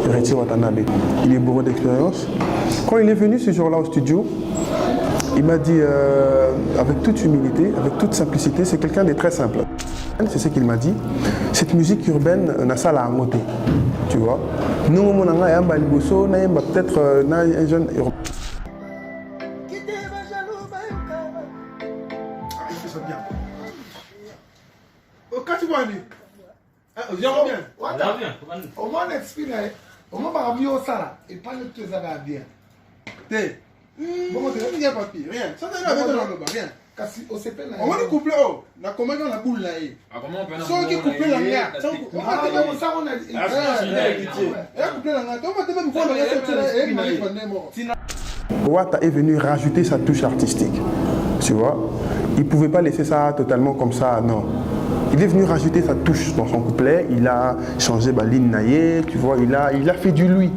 Héritier Watanabe. Il est bourré d'expérience. Quand il est venu ce jour-là au studio, il m'a dit avec toute humilité, avec toute simplicité, c'est quelqu'un de très simple. C'est ce qu'il m'a dit. Cette musique urbaine n'a ça la moto. Tu vois. Nous, on a peut-être un jeune urbain. Quand tu vois, viens. Au moins, l'explique. Au moins, par mieux ça, et pas le tout ça va bien. T'es. Bon, tu n'as pas papier, rien. Ça n'a rien à voir, rien. On va nous couper, la commande dans la boule là. Ah, comment on peut nous couper? Ceux qui coupent la gare. On va te mettre ça, on a dit. Wata est venu rajouter sa touche artistique. Tu vois, il ne pouvait pas laisser ça totalement comme ça, non. Il est venu rajouter sa touche dans son couplet, il a changé Baline Naye, tu vois, il a fait du lui.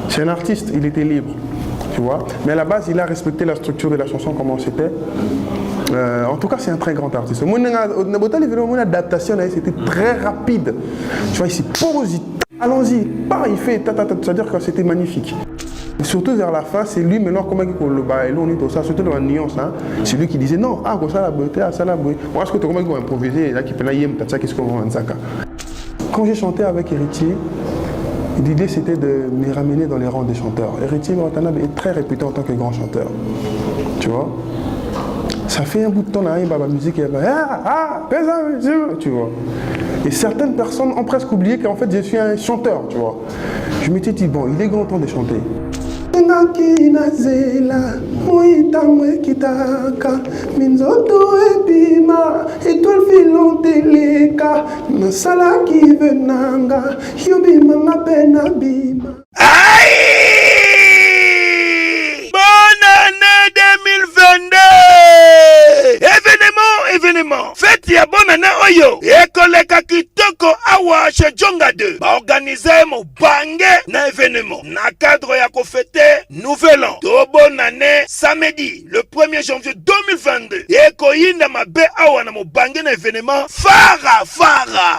C'est un artiste, il était libre, tu vois. Mais à la base, il a respecté la structure de la chanson, comment c'était. En tout cas, c'est un très grand artiste. Mon adaptation, c'était très rapide. Tu vois, il s'est posé, allons-y, il fait, c'est-à-dire que c'était magnifique. Surtout vers la fin, c'est lui maintenant, comment il le bat, surtout dans la nuance, hein, c'est lui qui disait non, comme ça la beauté, ça la beauté. Moi, est-ce que tu comment il va improviser, là, qui peut qu'est-ce qu'on va en Zaka. Quand j'ai chanté avec Héritier, l'idée c'était de me ramener dans les rangs des chanteurs. Héritier Watanabe est très réputé en tant que grand chanteur. Tu vois. Ça fait un bout de temps là, il y a la musique, il y a tu vois. Et certaines personnes ont presque oublié qu'en fait je suis un chanteur, tu vois. Je m'étais dit, bon, il est grand temps de chanter. Événement. Faites ya bonne année oyo. Ekoleka kitoko awa chez Djonga 2. Ba organiser mo bange na événement. Na cadre ya ko fêter nouvel an. To bonne année samedi le 1er janvier 2022. Ekoyinda mabe awa na mo bange na événement fara.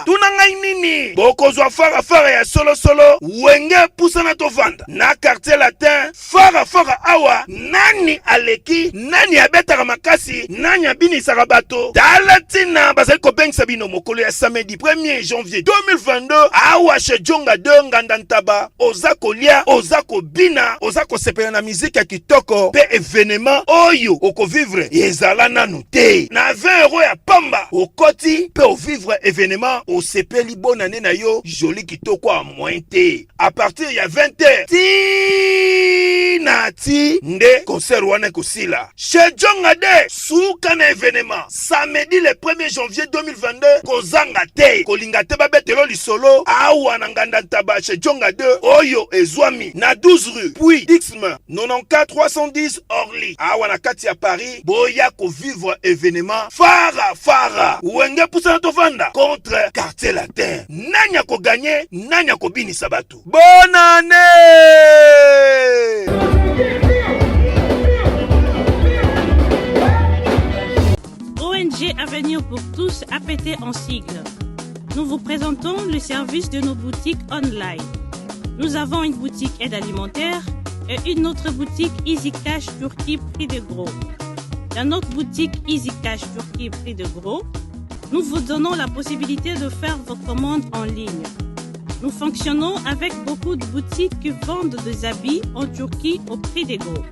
Tuna ngai nini? Boko zwa fara ya solo wenge pusana to vanda. Na quartier latin fara awa nani aleki, nani abetaka makasi, nani abini sarabato. Dalatina bazali ko bengisa bino mokolo ya samedi 1er janvier 2022 awa chez Djonga 2 ngandantaba oza kolia, oza kobina, oza kosepela na musique ya kitoko pe événement oyo okovivre ezala nanu te. Na 20 € ya pamba okoti pe ovivre événement osepeli bonne année na yo joli kitoko a moins te. À partir ya 20h ti nde concert wana kosila chez Djonga 2 suka na événement samedi le 1er janvier 2022 kozanga te kolinga te babetelo lisolo awa na nganda ntaba chez Djonga 2 oyo ezwami na 12 rue puis Dixme 94 310 Orly awa na kati ya Paris boya ko vivre événement fara wenge pusana to vanda contre quartier latin nanya ko gagner nanya ko binisa batu. Bonne année. ONG Avenir pour tous APT en sigle. Nous vous présentons le service de nos boutiques online. Nous avons une boutique aide alimentaire et une autre boutique Easy Cash Turquie prix de gros. Dans notre boutique Easy Cash Turquie prix de gros, nous vous donnons la possibilité de faire vos commandes en ligne. Nous fonctionnons avec beaucoup de boutiques qui vendent des habits en Turquie au prix des gros.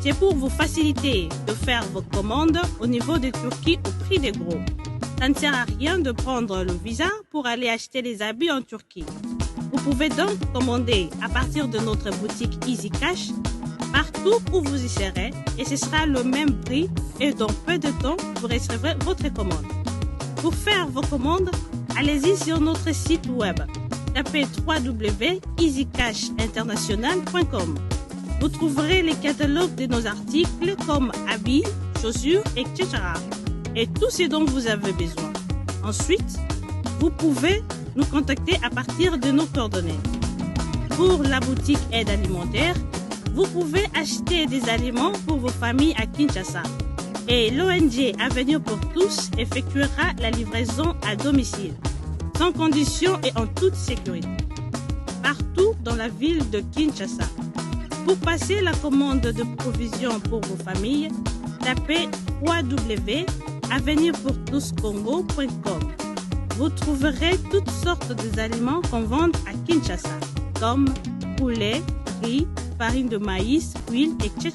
C'est pour vous faciliter de faire vos commandes au niveau de Turquie au prix des gros. Ça ne sert à rien de prendre le visa pour aller acheter les habits en Turquie. Vous pouvez donc commander à partir de notre boutique Easy Cash partout où vous y serez et ce sera le même prix et dans peu de temps, vous recevrez votre commande. Pour faire vos commandes, allez-y sur notre site web. Tapez www.easycashinternational.com. Vous trouverez les catalogues de nos articles comme habits, chaussures, etc. Et tout ce dont vous avez besoin. Ensuite, vous pouvez nous contacter à partir de nos coordonnées. Pour la boutique aide alimentaire, vous pouvez acheter des aliments pour vos familles à Kinshasa. et l'ONG Avenir pour tous effectuera la livraison à domicile, sans condition et en toute sécurité, partout dans la ville de Kinshasa. Pour passer la commande de provisions pour vos familles, tapez www.avenirpourtouscongo.com. Vous trouverez toutes sortes d'aliments qu'on vend à Kinshasa, comme poulet, riz, farine de maïs, huile, etc.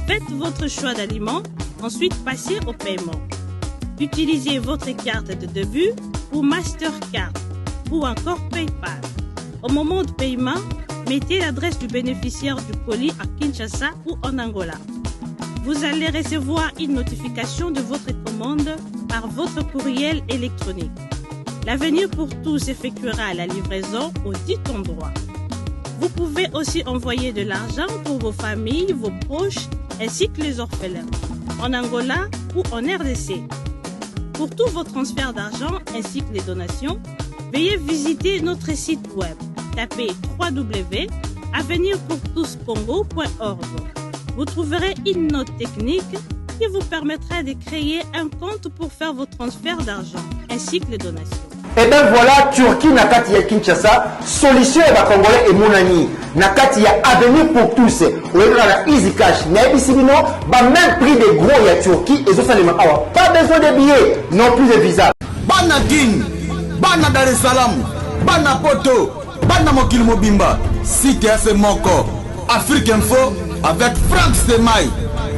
Faites votre choix d'aliments, ensuite passez au paiement. Utilisez votre carte de début ou Mastercard ou encore PayPal. Au moment de paiement, mettez l'adresse du bénéficiaire du colis à Kinshasa ou en Angola. Vous allez recevoir une notification de votre commande par votre courriel électronique. L'Avenir pour tous effectuera la livraison au dit endroit. Vous pouvez aussi envoyer de l'argent pour vos familles, vos proches, ainsi que les orphelins, en Angola ou en RDC. Pour tous vos transferts d'argent ainsi que les donations, veuillez visiter notre site web. Tapez www.avenirpourtouscongo.org. Vous trouverez une note technique qui vous permettra de créer un compte pour faire vos transferts d'argent ainsi que les donations. Et bien voilà, Turquie nakati ya Kinshasa, solution ya Congolais et Mounani. Nakati ya Avenir pour tous. On est dans la Easy Cash. Mais ici, même prix des gros ya Turquie et ça pas besoin de billets, non plus de visa. Bana Guine, Bana Dar es Salaam, Bana Poto, Bana Mokil Mobimba, Site FM Moko, Afrique Info avec Frank Semaï,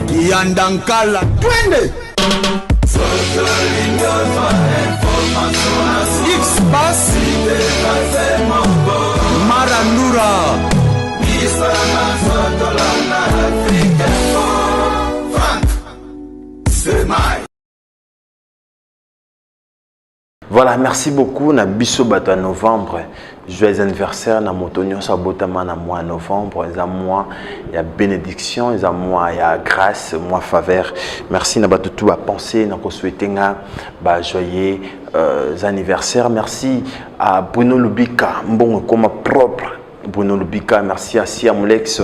Yandankala, Twende. X-Bass Marandura Frank Semaï. Voilà, merci beaucoup. Na biso bato à novembre. Joyeux anniversaire na motonio sabotama na mois novembre. Il y a mois, il y a bénédiction, il y a mois, il y a grâce, mois faveur. Merci na bato tout à penser, na ko souhaiter nga ba joyeux anniversaire. Merci à Bruno Lubika, mbongo comme propre. Bruno Lubika, merci à Siamulex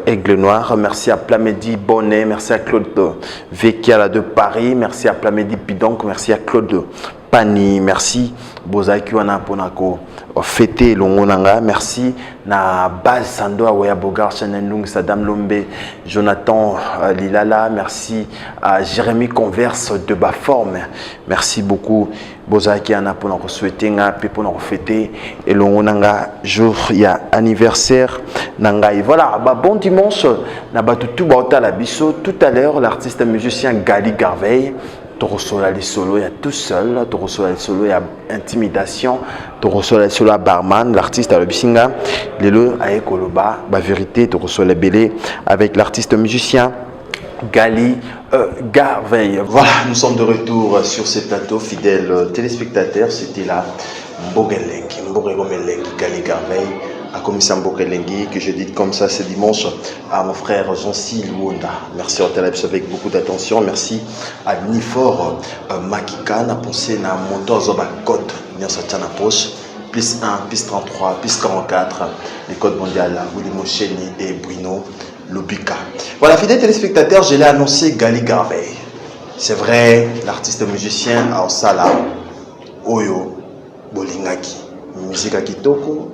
Aigle Noir, merci à Plamedi Bonnet, merci à Claude Vekiala de Paris, merci à Plamedi Pidonk, merci à Claude Pani, merci Bozaki wana ponako fêter longonanga, merci na base Sando Awaya Bogar Chanelung Sadam Lombe, Jonathan Lilala, merci à Jérémy Converse de Baforme, merci beaucoup Bozaki wana ponako souhaiter nga pe ponako fêter et longonanga jour ya anniversaire nangai. Voilà, bah bon dimanche na batutu baota la biso. Tout à l'heure l'artiste musicien Gali Garveille Torosola les solo, il y a tout seul, Torosola les solo, il y a intimidation, Torosola les solo à barman, l'artiste à l'Obisinga, Lelo à Ekoloba, la vérité, Torosola Belé, avec l'artiste musicien Gali Garveille. Voilà, nous sommes de retour sur ce plateau, fidèles téléspectateurs, c'était là Mbogelengi, Gali Garveille. À Komissambo Kelengi, que je dis comme ça ce dimanche à mon frère Jean-Cy Luonda. Merci à Telebs avec beaucoup d'attention. Merci à Nifor Makika. Na pensé na montant zoba code Nyasa Tchana Poche. Plus 1, plus 33, plus 44. Les codes mondiaux, Willy Mocheni et Bruno Lubika. Voilà, fidèles téléspectateurs, je l'ai annoncé Gali Garveille. C'est vrai, l'artiste musicien à Osala, Oyo, Bolingaki. Musique à Kitoko.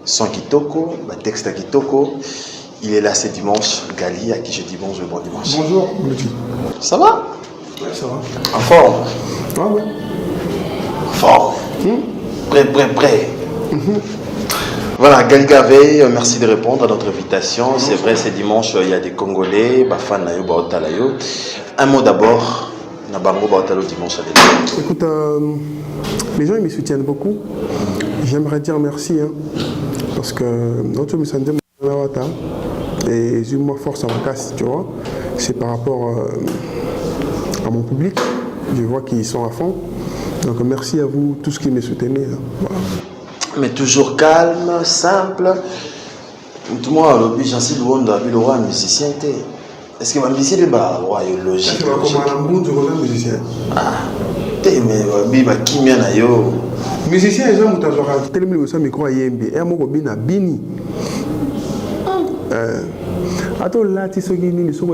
Son Kitoko, texte à Kitoko, il est là ce dimanche. Gali, à qui je dis bonjour, bon dimanche. Bonjour, Lutti. Ça va? Ouais, ça va. En forme? Ah ouais. Fort. Prêt. Voilà, Gali Garveille, merci de répondre à notre invitation. C'est vrai, ce dimanche, il y a des Congolais, Bafan Nayo, Baotalayo. Un mot d'abord, Nabango Baotalo dimanche à l'été. Écoute, les gens ils me soutiennent beaucoup. J'aimerais dire merci. Parce que notre mission et j'ai moi force à ma casse, tu vois. C'est par rapport à mon public. Je vois qu'ils sont à fond. Donc merci à vous, tous qui me soutenez. Voilà. Mais toujours calme, simple. Tout le monde, Jean-Cy Luonda, il aura un musicien. Est-ce que ma musicien est logique? Comme un musicien. Ah, mais qui m'a yo. Musicien, les gens ont tellement de micro à Yembe. Et moi, je suis Bini. Attends, là, tu sais qu'il y a des choses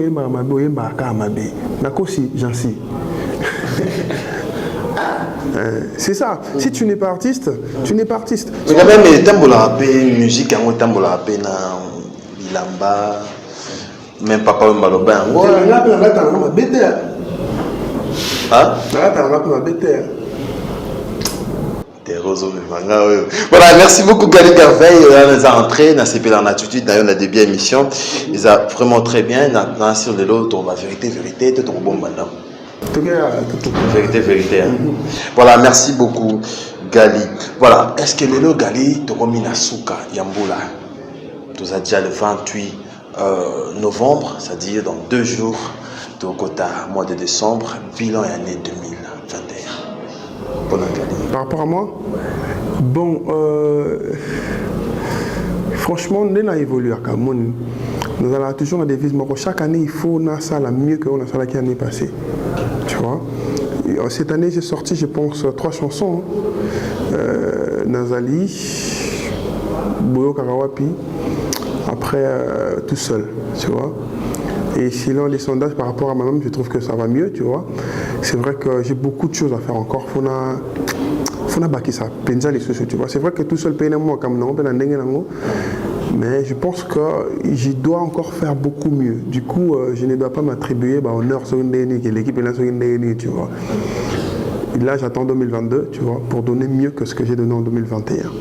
qui j'en sais. C'est ça. Si tu n'es pas artiste, tu n'es pas artiste. Mais quand même, il y a une musique, il y a une bilamba, même papa ou maloba. Voilà, merci beaucoup Gali Garveil. On les a entrés, on a CP en attitude, on a des biens émissions. Ils ont vraiment très bien. On a sur de l'autre, on va vérité, tout bon maintenant. Vérité. Hein. Voilà, merci beaucoup Gali. Voilà, est-ce que le Gali, tu as mis la souka Yamboula? Tu as déjà le 28 novembre, c'est-à-dire dans 2 jours, tu as mois de décembre, bilan et année 2021. Par rapport à moi, bon, franchement, on a évolué à Cameroun. Nous avons toujours la devise, mais chaque année, il faut ça la mieux que on a ça l'année passée. Tu vois? Et cette année, j'ai sorti, je pense, 3 chansons. Nazali, Boyo Karawapi, après tout seul, tu vois. Et selon les sondages par rapport à moi-même, je trouve que ça va mieux, tu vois. C'est vrai que j'ai beaucoup de choses à faire encore. Faut bâtir ça, penser les sociaux, tu vois. C'est vrai que tout seul paye moi comme non, mais je pense que je dois encore faire beaucoup mieux. Du coup, je ne dois pas m'attribuer honneur sur une dernière, que l'équipe est là sur une dernière, tu vois. Et là, j'attends 2022, tu vois, pour donner mieux que ce que j'ai donné en 2021.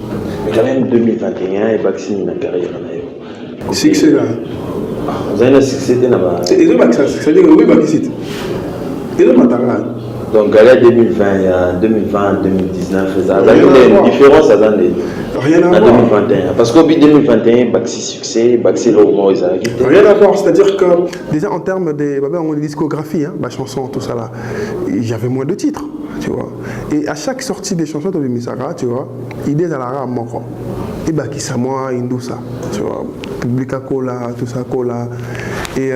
Mais quand même, 2021, et vaccine la carrière. Succès là. Vous avez un succès là-bas. C'est des vaccins, c'est-à-dire que oui, vaccine. Et le matin. Donc, Galia 2020, 2020, 2019, ça a une différence à rien à voir. 2021. Parce qu'au bout de 2021, Baxi succès, Baxi le moment, ils arrivent. Rien à voir, c'est-à-dire que déjà en termes de discographie, ma chanson, tout ça là, j'avais moins de titres, tu vois. Et à chaque sortie des chansons de Misara, tu vois, idée à la rame, moi, et bah qui ça moi, Indousa, tu vois, Publica Cola, tout ça, Cola. Et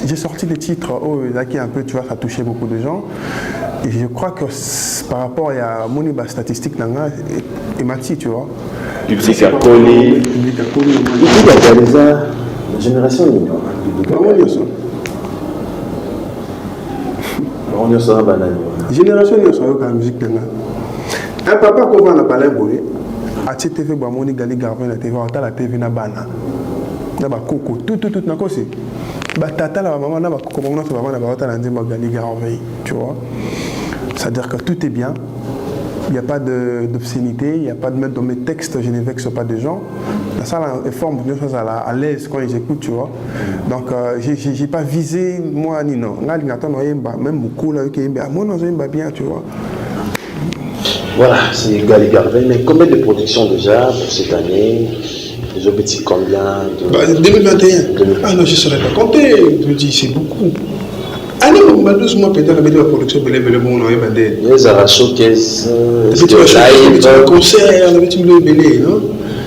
j'ai sorti des titres, là qui un peu, tu vois, ça touchait beaucoup de gens. Et je crois que par rapport à mon statistique, Nanga et Mati, tu vois. Publica Cola. Publica Cola. La génération libre. Génération libre, la musique. Un papa qu'on va en parler, à TV, Bamoni Gali Garvin, la TV, la TV na bana. Na ba koko, tout na kosi. Ba tata la maman na ba koko, maman na maman na ba tata na ndima Gali Garvin, tu vois. C'est-à-dire que tout est bien. Il n'y a pas d'obscénité, il n'y a pas de mettre dans mes textes, je ne vexe pas des gens. La salle est forme de choses à l'aise quand ils écoutent, tu vois. Donc, je n'ai pas visé, moi, ni non. Même beaucoup, là, moi, non, j'aime bien, tu vois. Voilà, c'est Gali Garvin. Mais combien de productions déjà pour cette année? Les objectifs combien 2021. Ah non, je ne saurais pas compter. Je me dis, c'est beaucoup. Ah non, mais 12 mois, peut-être, la production, les showcase, live, concert,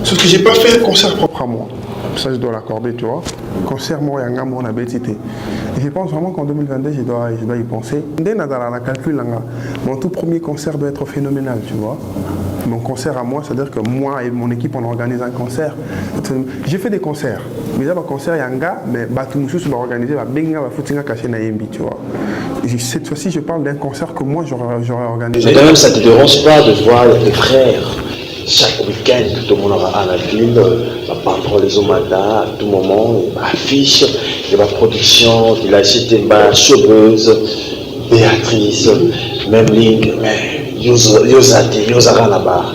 sauf que je n'ai pas fait un concert propre à moi. Ça, je dois l'accorder, tu vois. Concert, moi, il y a un habitude. Et je pense vraiment qu'en 2022, je dois y penser. Dès que je calcule, mon tout premier concert doit être phénoménal, tu vois. Mon concert à moi, c'est-à-dire que moi et mon équipe, on organise un concert. J'ai fait des concerts. Mais là, le concert, il y a un gars, mais tout le monde l'a organisé, tu vois. Cette fois-ci, je parle d'un concert que moi, j'aurais organisé. Mais quand même, ça ne te dérange pas de voir tes frères chaque week-end, tout le monde aura à la ville, va prendre les omada à tout moment, il va affiche, il va production, il a acheté une chauveuse, Béatrice, même Link, mais Yosara là-bas.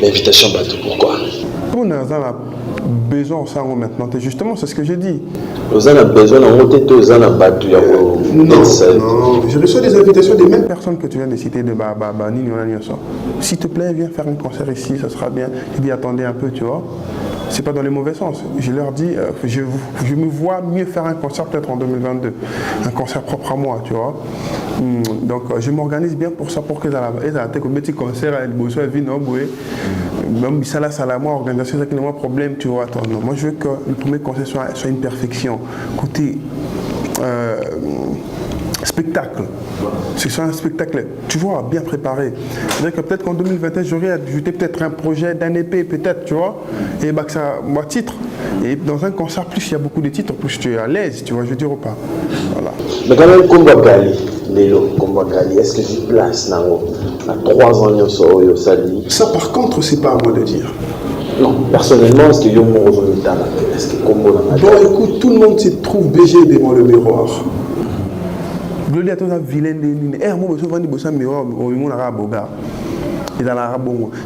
L'invitation bateau, pourquoi? On a besoin de ça maintenant, justement, c'est ce que j'ai dit. On a besoin de monter tous les bateau. Non, je reçois des invitations des mêmes personnes que tu viens de citer, de Nini. S'il te plaît, viens faire un concert ici, ça sera bien. Je dis, attendez un peu, tu vois. C'est pas dans les mauvais sens. Je leur dis, je me vois mieux faire un concert peut-être en 2022. Un concert propre à moi, tu vois. Donc, je m'organise bien pour ça, pour que ça ait un petit concert à Elboso, à Vinoboué. Même ça, moi, organisation, c'est un problème, tu vois. Attends, non. Moi, je veux que le premier concert soit une perfection. Côté spectacle. Ce soit un spectacle, tu vois, bien préparé. C'est-à-dire que peut-être qu'en 2021, j'aurais ajouté peut-être un projet d'un EP, peut-être, tu vois, et bah que ça, moi, titre. Et dans un concert, plus il y a beaucoup de titres, plus tu es à l'aise, tu vois, je veux dire ou pas. Voilà. Mais quand même, combat Gali, Lélo, combat Gali, est-ce que tu places dans à 3 ans, au Sali? Ça, par contre, c'est pas à moi de dire. Non, personnellement, est-ce que y a mon résultat? Est-ce que combo dans bon, écoute, tout le monde se trouve BG devant le miroir. Gloria, tu as vilain de l'une. Eh, moi, je suis venu miroir,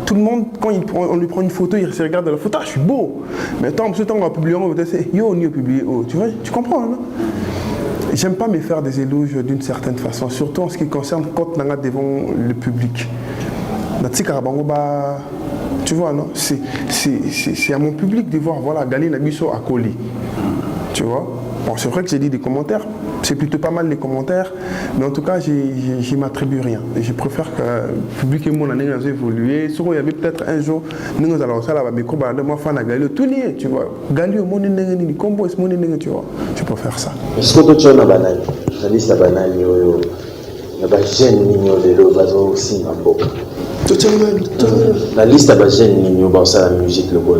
tout le monde, quand on lui prend une photo, il se regarde dans la photo, ah, je suis beau. Mais tant que on va publier, on va dire, yo, on y a publié, oh. Tu vois, tu comprends, non? J'aime pas me faire des éloges d'une certaine façon, surtout en ce qui concerne quand on est devant le public. Tu vois, non? C'est à mon public de voir, voilà, Gali Nabiso à Koli. Tu vois? Bon, c'est vrai que j'ai dit des commentaires, c'est plutôt pas mal les commentaires, mais en tout cas, je ne m'attribue rien. Et je préfère que le public et moi, on a évolué. Il y avait peut-être un jour, nous allons faire la micro, moi, fan à Gali, tout lié, tu vois. Gali, mon nez, combo, tu vois. Je préfère ça. Est-ce que tu as une banane? La liste de banane, il y a des jeunes de l'eau, aussi, en beau. La liste de jeunes niños, c'est la musique, le bon.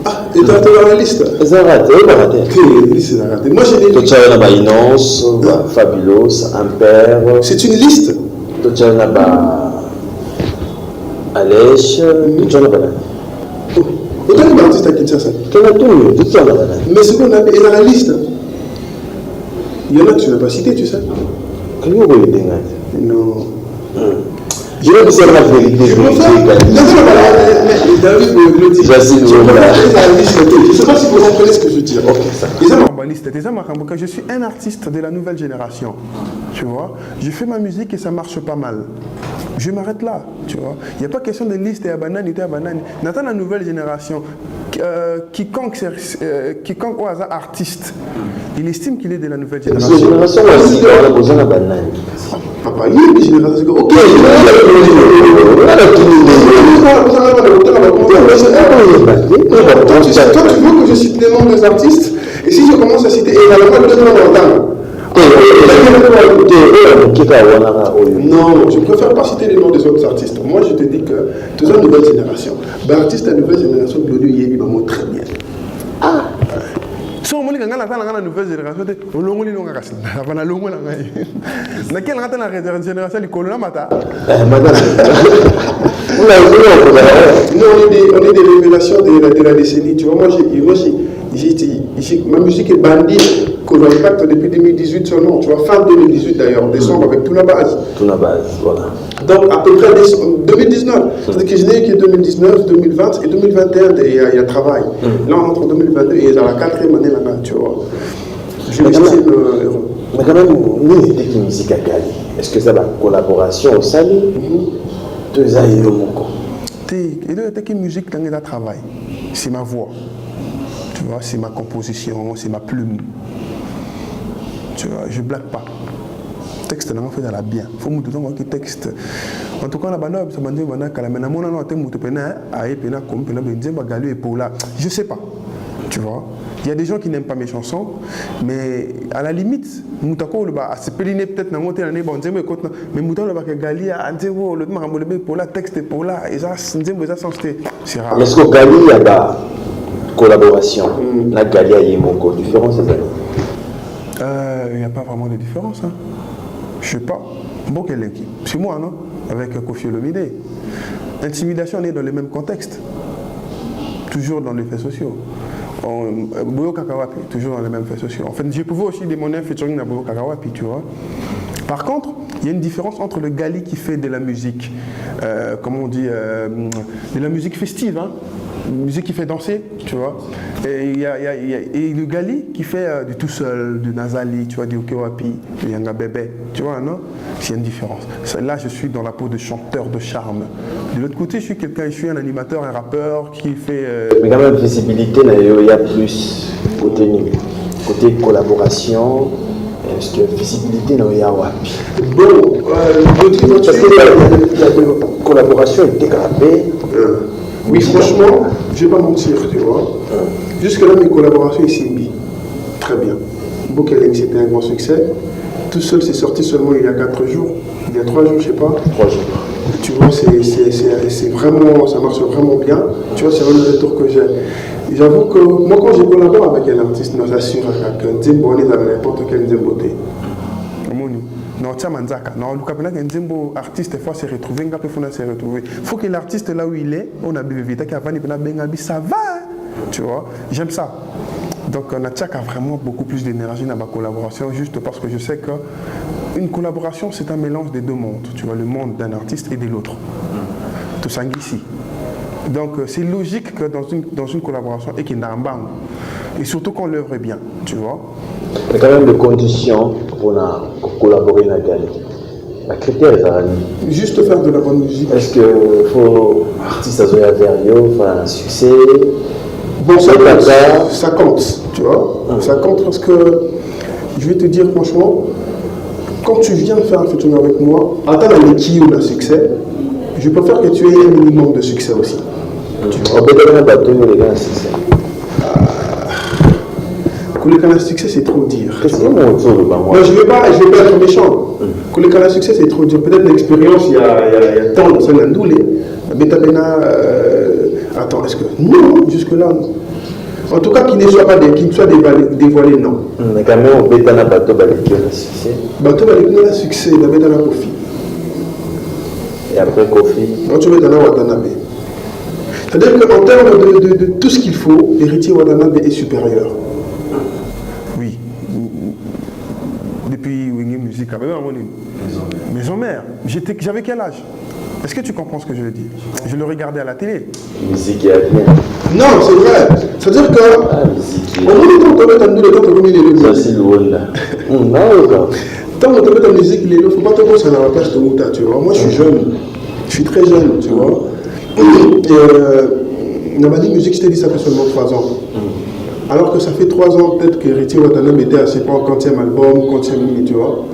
Ah, et tu as dans la liste? C'est raté, c'est raté. Quelle liste c'est raté? Moi j'ai des listes. Tu as la Inonce, Fabulous, Ampère. C'est une liste? Tu as la Alèche, tu as la banane. Autant que l'artiste à Kinshasa. Tu as tout, tu as la banane. Mais ce qu'on a est dans la liste. Il y en a que tu n'as pas cité, tu sais. Comment vous voyez des gars? Non. Je vais vous dire la vérité. Je ne sais pas si vous comprenez ce que je dis. Je suis un artiste de la nouvelle génération. Tu vois, je fais ma musique et ça marche pas mal. Je m'arrête là, tu vois. Il n'y a pas question de liste et à banane, et à banane. Nathan, la nouvelle génération, quiconque au hasard artiste, il estime qu'il est de la nouvelle génération. La génération aussi, on a besoin de banane. Papa, il y a une génération. Ok. Toi, tu veux que je cite les noms des artistes, et si je commence à citer également le nom d'entendre. Non, je préfère pas citer les noms des autres artistes. Moi, je te dis que tu es une nouvelle génération. L'artiste de la nouvelle génération, Glodio Yebi, va très bien. Ah! Si on dit que la nouvelle génération, on longo li longa kasi. Avana longo la ngai. Na quelle rata la génération li kolona mata? Non, on est des révélations de la décennie. Tu vois, moi, ma musique est bandie qu'on impacte depuis 2018 seulement. Tu vois, fin 2018 d'ailleurs, décembre avec tout la base. Tout la base, voilà. Donc à peu près 2019. C'est-à-dire que je n'ai que 2019, 2020 et 2021, il y a travail. Là, on entre en 2022 et dans la 4e année là-bas, tu vois. Je m'estime heureux. Mais quand même, nous, les musique à Gali, est-ce que ça va collaboration au Sali? Deux ans et le Moko. Et musique dans le travail, c'est ma voix. Tu vois, c'est ma composition, c'est ma plume. Tu vois, je ne blague pas. Texte là, on fait dans la bien. Il faut me dire que texte. En tout cas, la banane, ça m'a dit, je ne sais pas. Tu vois, il y a des gens qui n'aiment pas mes chansons, mais à la limite, Moutako, c'est peut-être dans mon année, mais Moutako, Gali a dit, le pour la texte pour là, et ça, c'est rare. Est-ce que Gali a une collaboration? La Gali a une différence? Il n'y a pas vraiment de différence. Hein. Je ne sais pas. Bon, quelle équipe? C'est moi, non? Avec Kofi Olomide. Intimidation, on est dans le même contexte. Toujours dans les faits sociaux. Boyo Kakawapi, toujours dans les mêmes faits sociaux. En fait, je pouvais aussi demander un featuring à Boyo Kakawapi, tu vois. Par contre, il y a une différence entre le Gali qui fait de la musique, comment on dit, de la musique festive, hein, musique qui fait danser, tu vois. Et le Gali qui fait du tout seul, du Nazali, tu vois, du Okewapi, du Yanga Bébé, tu vois, non? C'est une différence. Là, je suis dans la peau de chanteur de charme. De l'autre côté, je suis un animateur, un rappeur qui fait... Mais quand même, visibilité, il y a plus côté collaboration. Est-ce que visibilité, il y a wapi? Bon, parce que la collaboration est dégradée. Oui, franchement, je ne vais pas mentir, tu vois. Jusque-là, mes collaborations ici, très bien. Bokeleng, c'était un grand succès. Tout seul, c'est sorti seulement il y a 4 jours. Il y a 3 jours, je sais pas. 3 jours. Tu vois, c'est vraiment, ça marche vraiment bien. Tu vois, c'est vraiment le retour que j'ai. J'avoue que moi, quand je collabore avec un artiste, je m'assure que Nzembo, on est dans n'importe quel Nzembo. Non, tiens, Manzaka. Non, le capitaine que Nzembo, artiste, il faut se retrouver, il faut que l'artiste, là où il est, on a vu vite, ça va. Tu vois, j'aime ça. Donc, Natchak a vraiment beaucoup plus d'énergie dans ma collaboration, juste parce que je sais qu'une collaboration, c'est un mélange des deux mondes. Tu vois, le monde d'un artiste et de l'autre. Tout ça ici. Donc, c'est logique que dans une collaboration, et qu'il y ait un bang. Et surtout qu'on l'œuvre est bien, tu vois. Il y a quand même des conditions pour collaborer dans la galerie. Les critères, juste faire de la bonne musique. Est-ce qu'il faut artiste à faire un succès? Bon, ça compte, tu vois. Ça compte parce que, je vais te dire franchement, quand tu viens faire un featuring avec moi, en tant que ou le succès, je préfère que tu aies un minimum de succès aussi. On peut donner un bâton et les gars, succès. Le succès, c'est trop dire. Qu'est-ce que moi, je ne vais pas être méchant. Le succès, c'est trop dire. Peut-être l'expérience, il y a tant de choses à nous. Attends, est-ce que. Non, jusque-là. En tout cas, qu'il ne soit pas dévoilé, non. Mais quand même, on peut donner un bateau qui a le succès. Bateau qui a le succès, il va donner un Kofi. Et après Kofi? Non, tu vas donner un Watanabe. C'est-à-dire qu'en termes de tout ce qu'il faut, l'héritier Watanabe est supérieur. Oui. Depuis Wingé Musique, Maison Mère. J'avais quel âge? Est-ce que tu comprends ce que je veux dire? Je le regardais à la télé. Musique est bien. Non, c'est vrai. C'est-à-dire que. Au bout du temps, on peut t'amener le temps de les ça, c'est loin là. Non, tant qu'on te met ta musique, il ne faut pas te penser à la place de Mouta, tu vois. Moi, je suis jeune. Je suis très jeune, tu vois. Dans ma musique, je t'ai dit, ça fait seulement 3 ans. Alors que ça fait 3 ans, peut-être que Héritier Watanabe était à ses pas au 40e album, 40e, tu vois.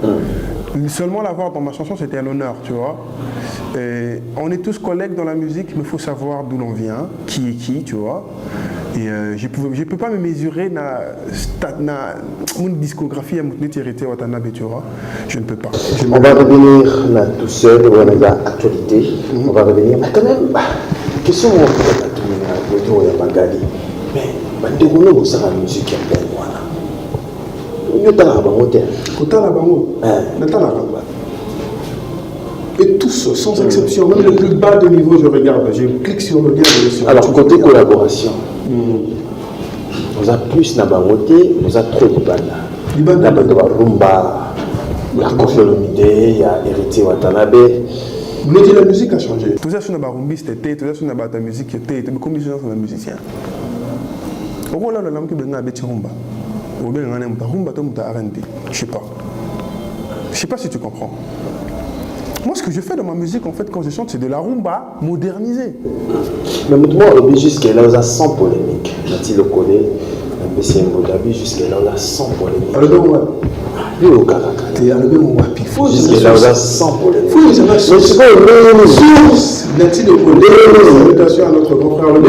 Seulement l'avoir dans ma chanson, c'était un honneur, tu vois. Et on est tous collègues dans la musique, mais il faut savoir d'où l'on vient, qui est qui, tu vois. Et je ne peux pas me mesurer mon discographie à mon héritier Watanabe, tu vois. Je ne peux pas. On va revenir là tout seul, on a l'actualité. On va revenir. Mais quand même, question moi pour la Magali. Mais on a la musique qui est belle, voilà. Et tous, sans exception, même le plus bas de niveau, je regarde, je clique sur le lien. Alors, côté collaboration, nous avons plus Nabangoté, nous avons trop de bandes. La bande de Rumba, la Kofiolomide, il y a Héritier Watanabe. Vous voulez dire la musique a changé. Tout ça, c'est une rumbiste, tout ça, c'est une musique qui était, comme ils sont les musiciens. Au rôle là, l'homme qui est un petit rumba. Ou bien un rumba, je sais pas. Je sais pas si tu comprends. Moi, ce que je fais dans ma musique, en fait, quand je chante, c'est de la rumba modernisée. Mais moi, jusqu'à là, on a 100 polémiques. Nati le connaît, un peu c'est un jusqu'à là, on a 100 polémiques. Alors, ouais. Lui, au Caracas. T'es à l'obé, jusqu'à là, on a 100 polémiques. Faut que la source. Nati le connaît, salutation à notre grand frère le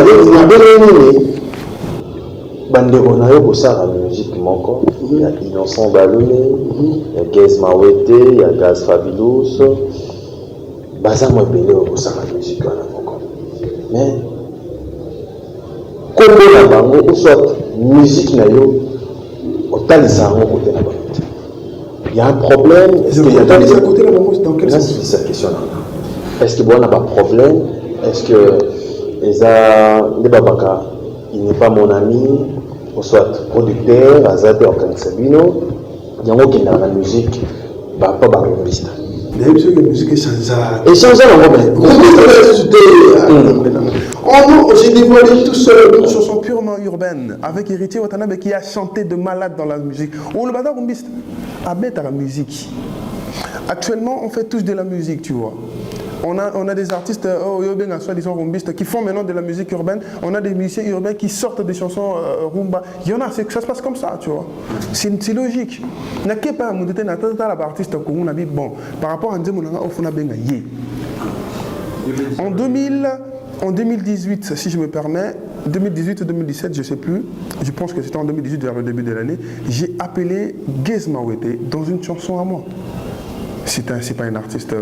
Bandero na yo kosala musique moko, il y a Innocent Baloulé, il y a Gaz Mawete, il y a Gaz Fabulous. Baza mo belé kosala musique wana moko. Mais kombo na bango ou soit musique na yo otalisa ngo côté na bango. Il y a un problème, est-ce qu'il y a otalisa côté na bango dans quel sens? C'est cette question là. Est-ce que bon on a pas problème? Est-ce que Eza ne babaka il n'est pas mon ami, ou soit producteur, Azate Okansabino, il y a qui dans la musique, pas barombiste. Mais la musique est changeable. Et changeable, j'ai dévoilé tout seul une chanson purement urbaine, avec Héritier Watanabe qui a chanté de malade dans la musique. Ou le barombiste, à la musique. Actuellement, on fait tous de la musique, tu vois. On a des artistes soi-disant rumbistes qui font maintenant de la musique urbaine. On a des musiciens urbains qui sortent des chansons rumba. Il y en a, ça se passe comme ça, tu vois. C'est logique. Bon, par rapport à en 2018, si je me permets, 2018 ou 2017, je ne sais plus, je pense que c'était en 2018 vers le début de l'année, j'ai appelé Gez Mawete dans une chanson à moi. C'est pas un artiste,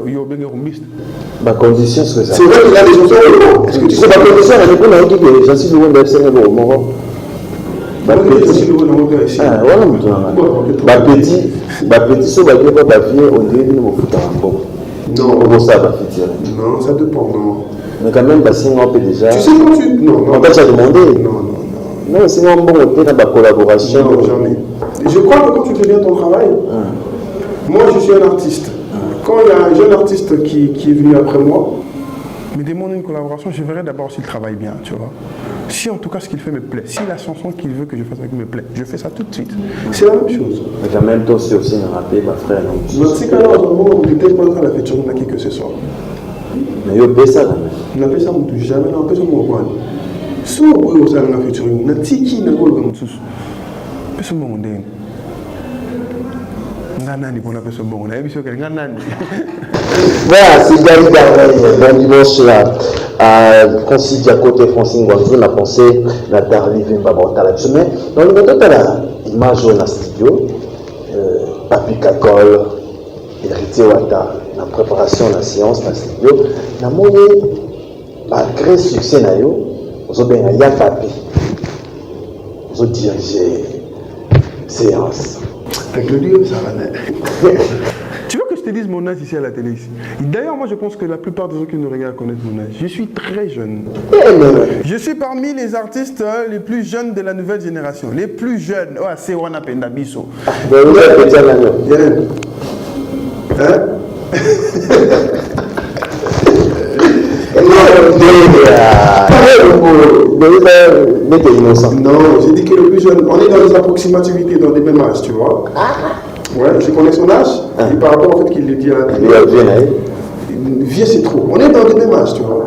Ma condition, c'est ça. C'est vrai qu'il y a des chansons. Est-ce que tu sais ma condition, elle répond à qui j'en suis loin de FC Nebo. Petit, so va dire pas vie, on dirait qu'il nous fout un bon. Non, ça va faire. Non, ça dépend, non. Mais quand même, parce qu'on peut déjà. Tu sais quand tu. Non, on t'a demandé. Non, c'est un bon, on est dans la collaboration. Non, jamais. Je crois que quand tu fais bien ton travail, moi je suis un artiste. Quand il y a un jeune artiste qui est venu après moi, me demande une collaboration, je verrai d'abord s'il travaille bien, tu vois. Si en tout cas ce qu'il fait me plaît, si la chanson qu'il veut que je fasse avec me plaît, je fais ça tout de suite. C'est la même chose. Mais quand même, toi aussi un rappel, ma frère. Dans ces cas-là, on ne peut pas la featuring à qui que ce soit. Mais il y a ça quand même. On appelle ça jamais, on appelle ça mon point. Si on peut aussi la featuring, on a tiki, on a quoi comme tout. Mais c'est mon dé. Voilà, c'est Gary Darwin, bon dimanche là. Francis Diacote, Francine Guangzhou, on a pensé la Darli Vimba Bortala. Mais dans le moment où l'image dans le studio, Papi Kakol, héritier Wata, la préparation de la séance dans le studio, on a montré malgré le succès, on a bien un Papi, on a dirigé séance. Avec le lieu, ça va. Tu veux que je te dise mon âge ici à la télé ici? D'ailleurs, moi je pense que la plupart des gens qui nous regardent connaissent mon âge. Je suis très jeune. Je suis parmi les artistes les plus jeunes de la nouvelle génération. Les plus jeunes. Oh, c'est Wana Pendabiso. Non, j'ai dit que le plus jeune, on est dans les approximativités, dans des mêmes âges, tu vois. Ouais, je connais son âge, et par rapport au fait qu'il le dit à la télé. Vieux, c'est trop. On est dans les mêmes âges, tu vois.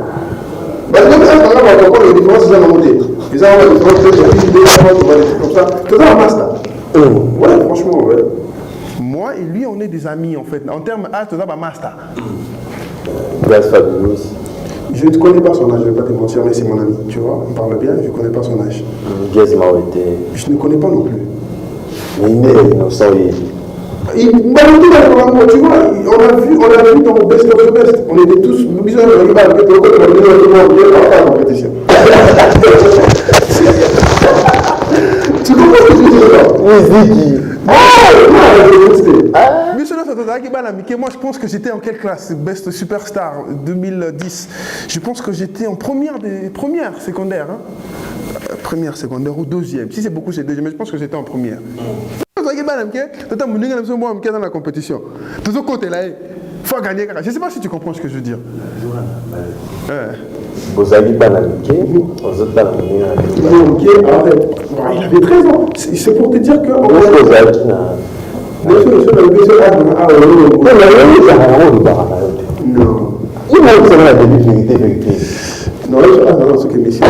Bah, le même âge, par exemple, on a les différences, ils en ont monté. Ils en ont des différences, comme ça. C'est ça un master. Ouais, franchement, ouais. Moi et lui, on est des amis, en fait. En termes d'âge, c'est ça un master. Je ne connais pas son âge, je ne vais pas te mentir, mais c'est mon ami, tu vois, on parle bien, je ne connais pas son âge. Je ne connais pas non plus. Mais il est innocent. Tu vois, on l'a vu dans Best of the Best. On était tous bizarres, on était en compétition. Tu comprends ce que je veux dire? Oui, moi je pense que j'étais en quelle classe? Best Superstar 2010. Je pense que j'étais en première secondaire. Hein? Première secondaire ou deuxième. Si c'est beaucoup, c'est deuxième, mais je pense que j'étais en première. Dans la compétition. Tout ce côté-là, il faut gagner. Je ne sais pas si tu comprends ce que je veux dire. Il avait 13 ans. C'est pour te dire que. Non. Il m'a dit la vérité. Non, c'est que monsieur.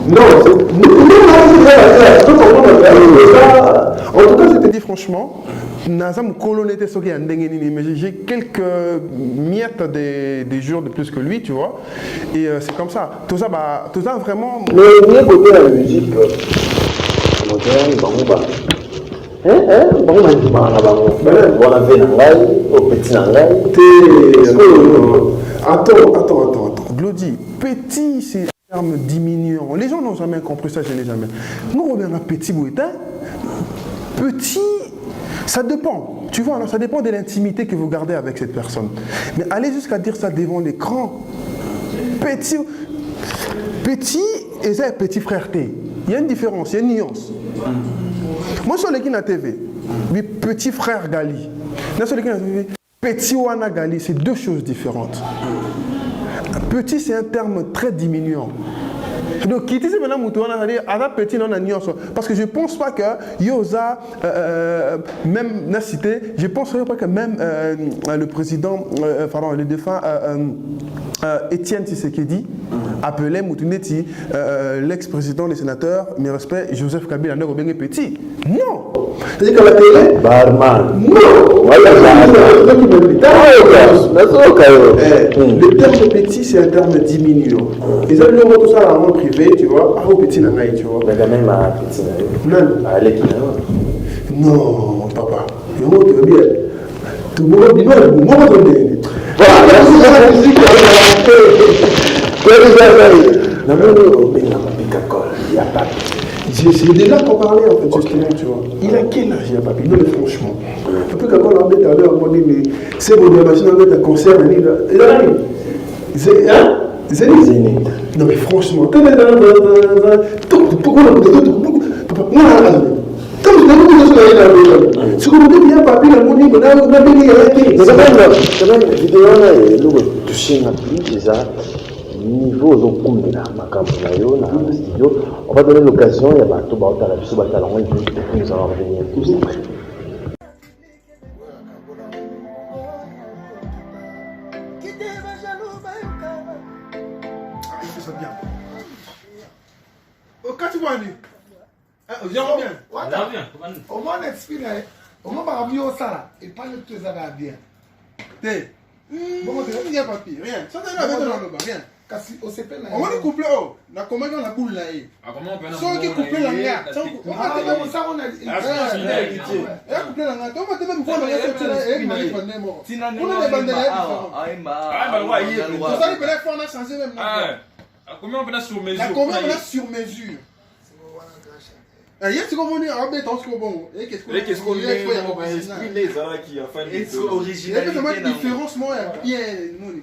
Non, en tout cas, je te dis franchement, j'ai quelques miettes des jours de plus que lui, tu vois. Et c'est comme ça. Tout ça vraiment. Mais il y a côté de la musique moderne, Attends. Glody, petit, c'est un terme diminuant. Les gens n'ont jamais compris ça, je n'ai jamais. Nous, on a un petit bouetin. Petit, ça dépend. Tu vois, alors, ça dépend de l'intimité que vous gardez avec cette personne. Mais allez jusqu'à dire ça devant l'écran. Petit et c'est petit frère T. Il y a une différence, il y a une nuance. Moi, sur l'équipe de la TV, oui, petit frère Gali. Là, sur l'équipe de la TV, petit Wana Gali, c'est deux choses différentes. Petit, c'est un terme très diminuant. Donc, quitter ce maintenant, petit, non, parce que je ne pense pas que Yosa, même la cité, je ne pense pas que même le président, le défunt Étienne Tshisekedi appelait Moutouneti l'ex-président des sénateurs, mes respects, Joseph Kabila, petit. Non! C'est qu'à la télé. Barman. Non. Voilà, le terme petit, c'est un terme diminuant. Ils ont le mot tout ça dans le monde privé, tu vois. Ah, au petit, tu vois. Mais quand même, à petit, non. Allez, non, papa. Le mot, tu veux bien. Tout le monde dit non, le mot, tu veux bien. Voilà, merci à la musique. Non, il y a pas. C'est déjà qu'on parlait en fait, justement, tu vois. Il a quel âge, il a papi? Non, mais franchement. Un peu quand on a mis à l'heure, on dit, mais c'est bon, la machine à mettre un concert, il a mis. Zénith. Non, mais franchement. Pourquoi on a ce qu'on dit bien, papi, la monnaie, on a bien arrêté. C'est quand même, vidéo, nous toucher un peu déjà. Niveau au la studio, on va donner l'occasion, il y a tout la vie, nous allons revenir tous après. Quand tu vois, viens bien. Au moins, on explique, au moins, on va mieux au salaire, et pas le tout ça va bien. T'es. Bon, tu viens, papi, rien. Ça, t'es là, rien. Kasi osepe na. On va couper oh, na comment on a boule là. Ah comment on peut na. So qui couper là là. On va te ça on a. Ah couper là là. On va te même voir là c'est là et mari bonne mort. Tina ne. On a bandé là. Ah bah ouais. Ça les peut faire on a changé même. Ah combien on peut sur mesure. La combien on a sur mesure. Hier, c'est comme on est en béton, c'est bon. Et qu'est-ce qu'on est esprit les ara qui a fait des original. Il y a une différence moi bien nous.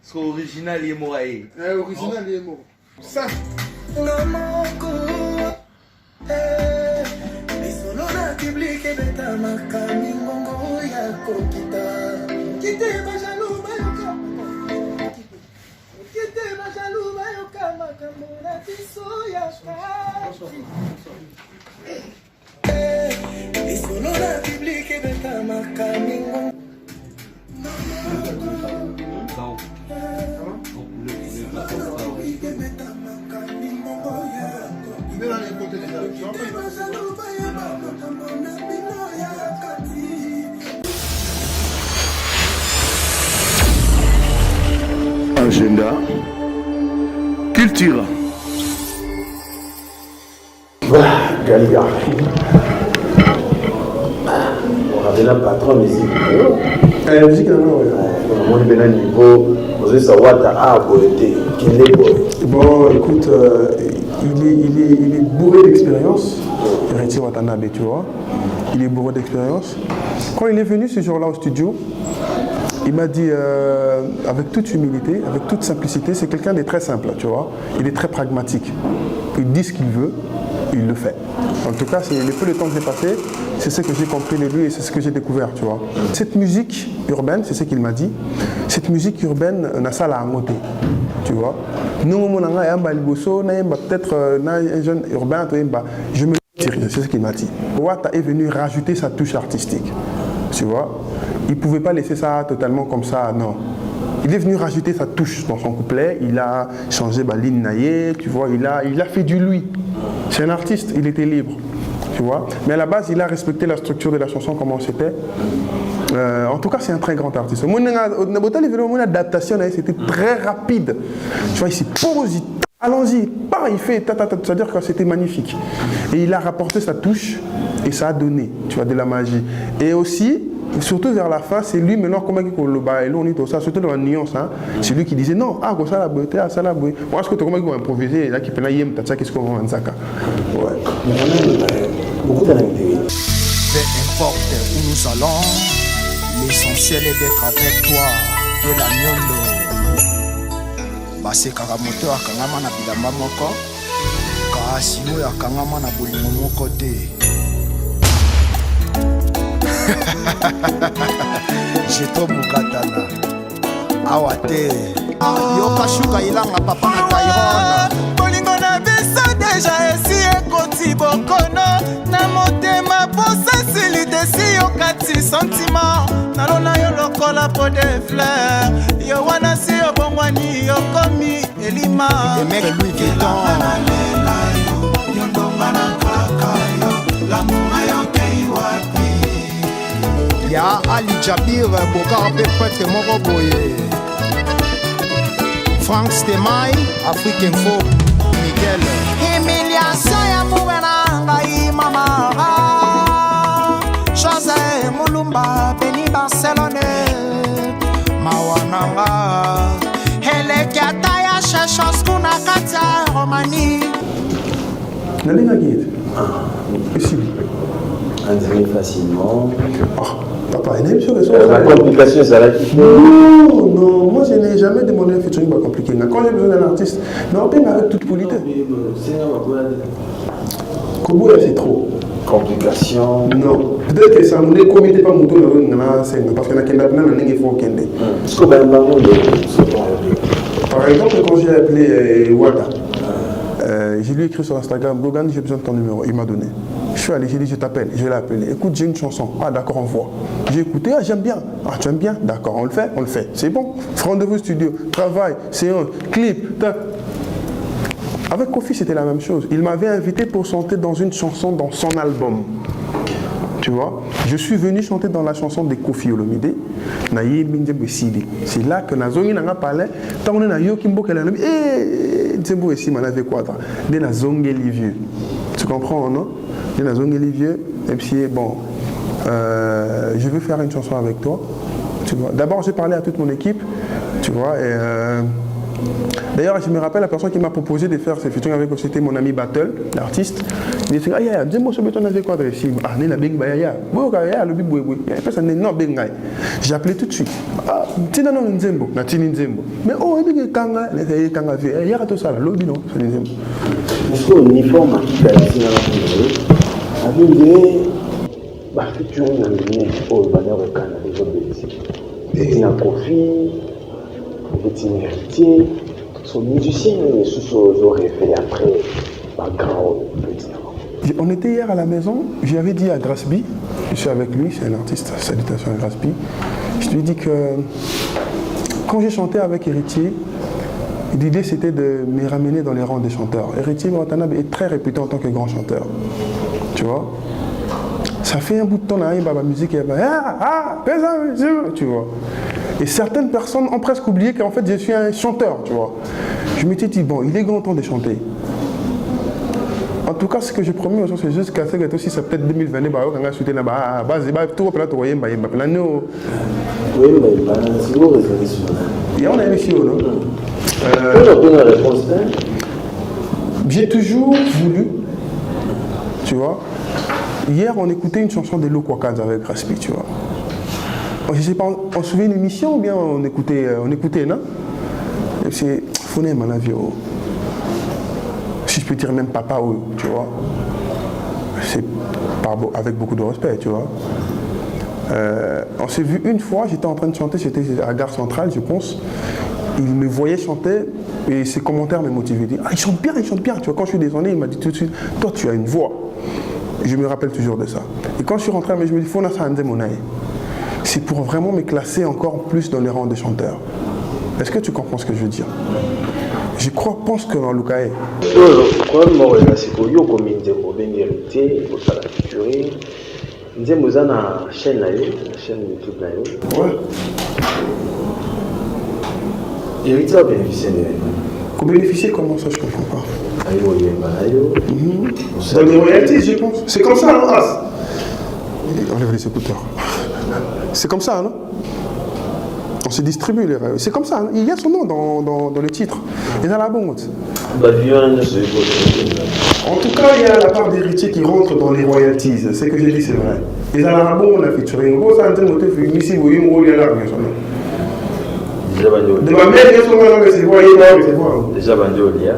C'est original et moi. Original et moi. Ça. Agenda Culture. Voilà, Galia. On avait la patron musique. La musique, non, on est bien niveau. Vous savez, bon, écoute, il est bourré d'expérience. Reti Watanabe, tu vois. Il est bourré d'expérience. Quand il est venu ce jour-là au studio, il m'a dit, avec toute humilité, avec toute simplicité, c'est quelqu'un de très simple, tu vois. Il est très pragmatique. Il dit ce qu'il veut, il le fait. En tout cas, c'est le peu de temps que j'ai passé, c'est ce que j'ai compris de lui et c'est ce que j'ai découvert, tu vois. Cette musique urbaine, c'est ce qu'il m'a dit, cette musique urbaine, on a ça à moto, tu vois. Nous, on a peut-être un jeune urbain, je me tire, c'est ce qu'il m'a dit. Wata est venu rajouter sa touche artistique, tu vois. Il ne pouvait pas laisser ça totalement comme ça, non. Il est venu rajouter sa touche dans son couplet, il a changé Baline Naye, tu vois, il a fait du lui. C'est un artiste, il était libre, tu vois. Mais à la base, il a respecté la structure de la chanson, comment c'était. En tout cas, c'est un très grand artiste. Mon adaptation, c'était très rapide. Tu vois, il s'est posé, allons-y, il fait, c'est-à-dire que c'était magnifique. Et il a rapporté sa touche et ça a donné, tu vois, de la magie. Et aussi, surtout vers la fin, c'est lui maintenant, comment il dit ça, surtout dans la nuance, hein, c'est lui qui disait non, ah, comme ça la beauté, ah, ça la beauté. Moi, est-ce que tu comment improviser, là, qui peut y aller, qu'est-ce qu'on va en Zaka. Ouais. Beaucoup d'anecdotes. Peu importe où nous allons, l'essentiel est d'être avec toi, de la nyondo. Base karamoto akangama na bilamba moko, kasi oyo akangama na bolingo moko te. Jeto Mukatana Awate Yoka Shuka Ilanga Papa na Tayrona Bolingo na biso deja esi ekoti bokono Na motema posa sili desi yokati sentiment Nalona yo lokola po de fleur Yo wana si yo bongwani yo komi elima Emek Louis Vuitton Yondonga na kaka yo L'amour yo ya Ali Jabir Bokar pe prêtre moko boye Frank Stemai Afrique Info Miguel Humiliation ya mugana ngai mamara José Mulumba Beni Barcelone Mawananga Helekata ya Chechos kuna kata Romani Nalinga guide. Ici. André facilement. Papa, il est sûr que la complication, ça l'a quitté. Non, moi je n'ai jamais demandé un featuring compliqué. Quand j'ai besoin d'un artiste, non, bien avec toute politesse. Kobo, c'est trop. Complication. Non. Peut-être que ça ne commettait pas mon tour parce qu'il y a un faut qu'il Par exemple, quand j'ai appelé Wada, je lui ai écrit sur Instagram, Logan, j'ai besoin de ton numéro. Il m'a donné. Je suis allé, j'ai dit, je t'appelle, je l'ai appelé. Écoute, j'ai une chanson. Ah, d'accord, on voit. J'ai écouté, ah, j'aime bien. Ah, tu aimes bien? D'accord, on le fait, on le fait. C'est bon. Rendez-vous studio, travail, séance, clip. Tac. Avec Kofi, c'était la même chose. Il m'avait invité pour chanter dans une chanson dans son album. Tu vois, je suis venu chanter dans la chanson de Kofi Olomide. C'est là que Nazongi n'a parlé. Tant on a eu Kimbo qu'elle a dit, eh, Nzembo ici, m'en avait quoi? Des Nazongi les vieux. Tu comprends, non? Des Nazongi les vieux. Et puis, bon, je veux faire une chanson avec toi. Tu vois, d'abord, j'ai parlé à toute mon équipe. Tu vois, et. D'ailleurs, je me rappelle la personne qui m'a proposé de faire ce featuring avec moi, c'était mon ami Battle, l'artiste. Il dit, ah, ya, dis-moi ce béton avec quoi de récit. Ah, n'est la bing baya. Le big boy. Non, bingay. J'ai appelé tout de suite. Ah, tu n'as pas Nzembo. Natini Nzembo. Mais oh, il y a Kanga. Il y a tout ça, lobby, non? C'est Nzembo. Est-ce qu'on uniforme qui a ici dans la famille? Bah, featuring dans le monde, oh, il va y avoir un canal, les autres bénéfices. Il y a un Kofi. Petit héritier, son musicien, mais sous aurait fait après, background, petit. On était hier à la maison, j'avais dit à Grasby, je suis avec lui, c'est un artiste, salutations à Grasby, je lui ai dit que quand j'ai chanté avec Héritier, l'idée c'était de me ramener dans les rangs des chanteurs. Héritier Watanabe est très réputé en tant que grand chanteur, tu vois. Ça fait un bout de temps là, il y a la musique, il y a tu vois. Et certaines personnes ont presque oublié qu'en fait je suis un chanteur, tu vois. Je m'étais dit, bon, il est grand temps de chanter. En tout cas, ce que j'ai promis aux gens, c'est juste qu'à ce que aussi, c'est peut-être 2020, on va shooter là-bas, tout au plateau, et on a une mission, non? J'ai toujours voulu, tu vois. Hier, on écoutait une chanson de Loko Wakaz avec Raspi, tu vois. Je ne sais pas, on suivait une émission ou bien on écoutait, non? C'est Foné Manavio. Si je peux dire même papa, tu vois. C'est avec beaucoup de respect, tu vois. On s'est vu une fois, j'étais en train de chanter, j'étais à la gare centrale, je pense. Il me voyait chanter et ses commentaires me motivaient. Il dit, ah, il chante bien, tu vois. Quand je suis descendu, il m'a dit tout de suite, toi tu as une voix. Et je me rappelle toujours de ça. Et quand je suis rentré, je me dis, Fona Sande Monae. C'est pour vraiment me classer encore plus dans les rangs des chanteurs. Est-ce que tu comprends ce que je veux dire? Je pense que dans le cas est. Bénéficier comment ça, je comprends pas. Dans les royalties, je pense. C'est comme ça, non? Enlève les écouteurs. C'est comme ça, non? On se distribue les royalties. C'est comme ça, hein? Il y a son nom dans le titre. Il y a la bonne. En tout cas, il y a la part d'héritier qui rentre dans les royalties. Ce que j'ai dit, c'est vrai. Il y a la bonne, on a featuring. Déjà Bandiolia.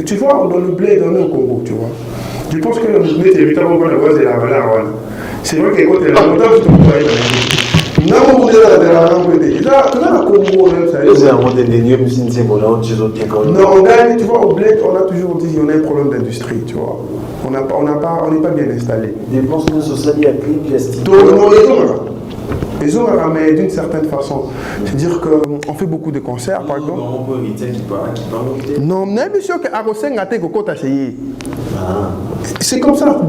Tu vois, dans le blé, dans le Congo, tu vois. Je pense que le blé, c'est évidemment la voix de la valeur. C'est vrai que quand tu es là, tu te vois. Non, on est là, on gagne, tu vois, au bled, on a toujours dit qu'on a un problème d'industrie, tu vois. On n'est pas bien installé. Dépense de société à prix plastique. Les autres ramènent d'une certaine façon. C'est-à-dire qu'on fait beaucoup de concerts, par exemple. Non, mais bien sûr qu'à Rosseng, à Tekoko, t'as essayé. C'est comme ça.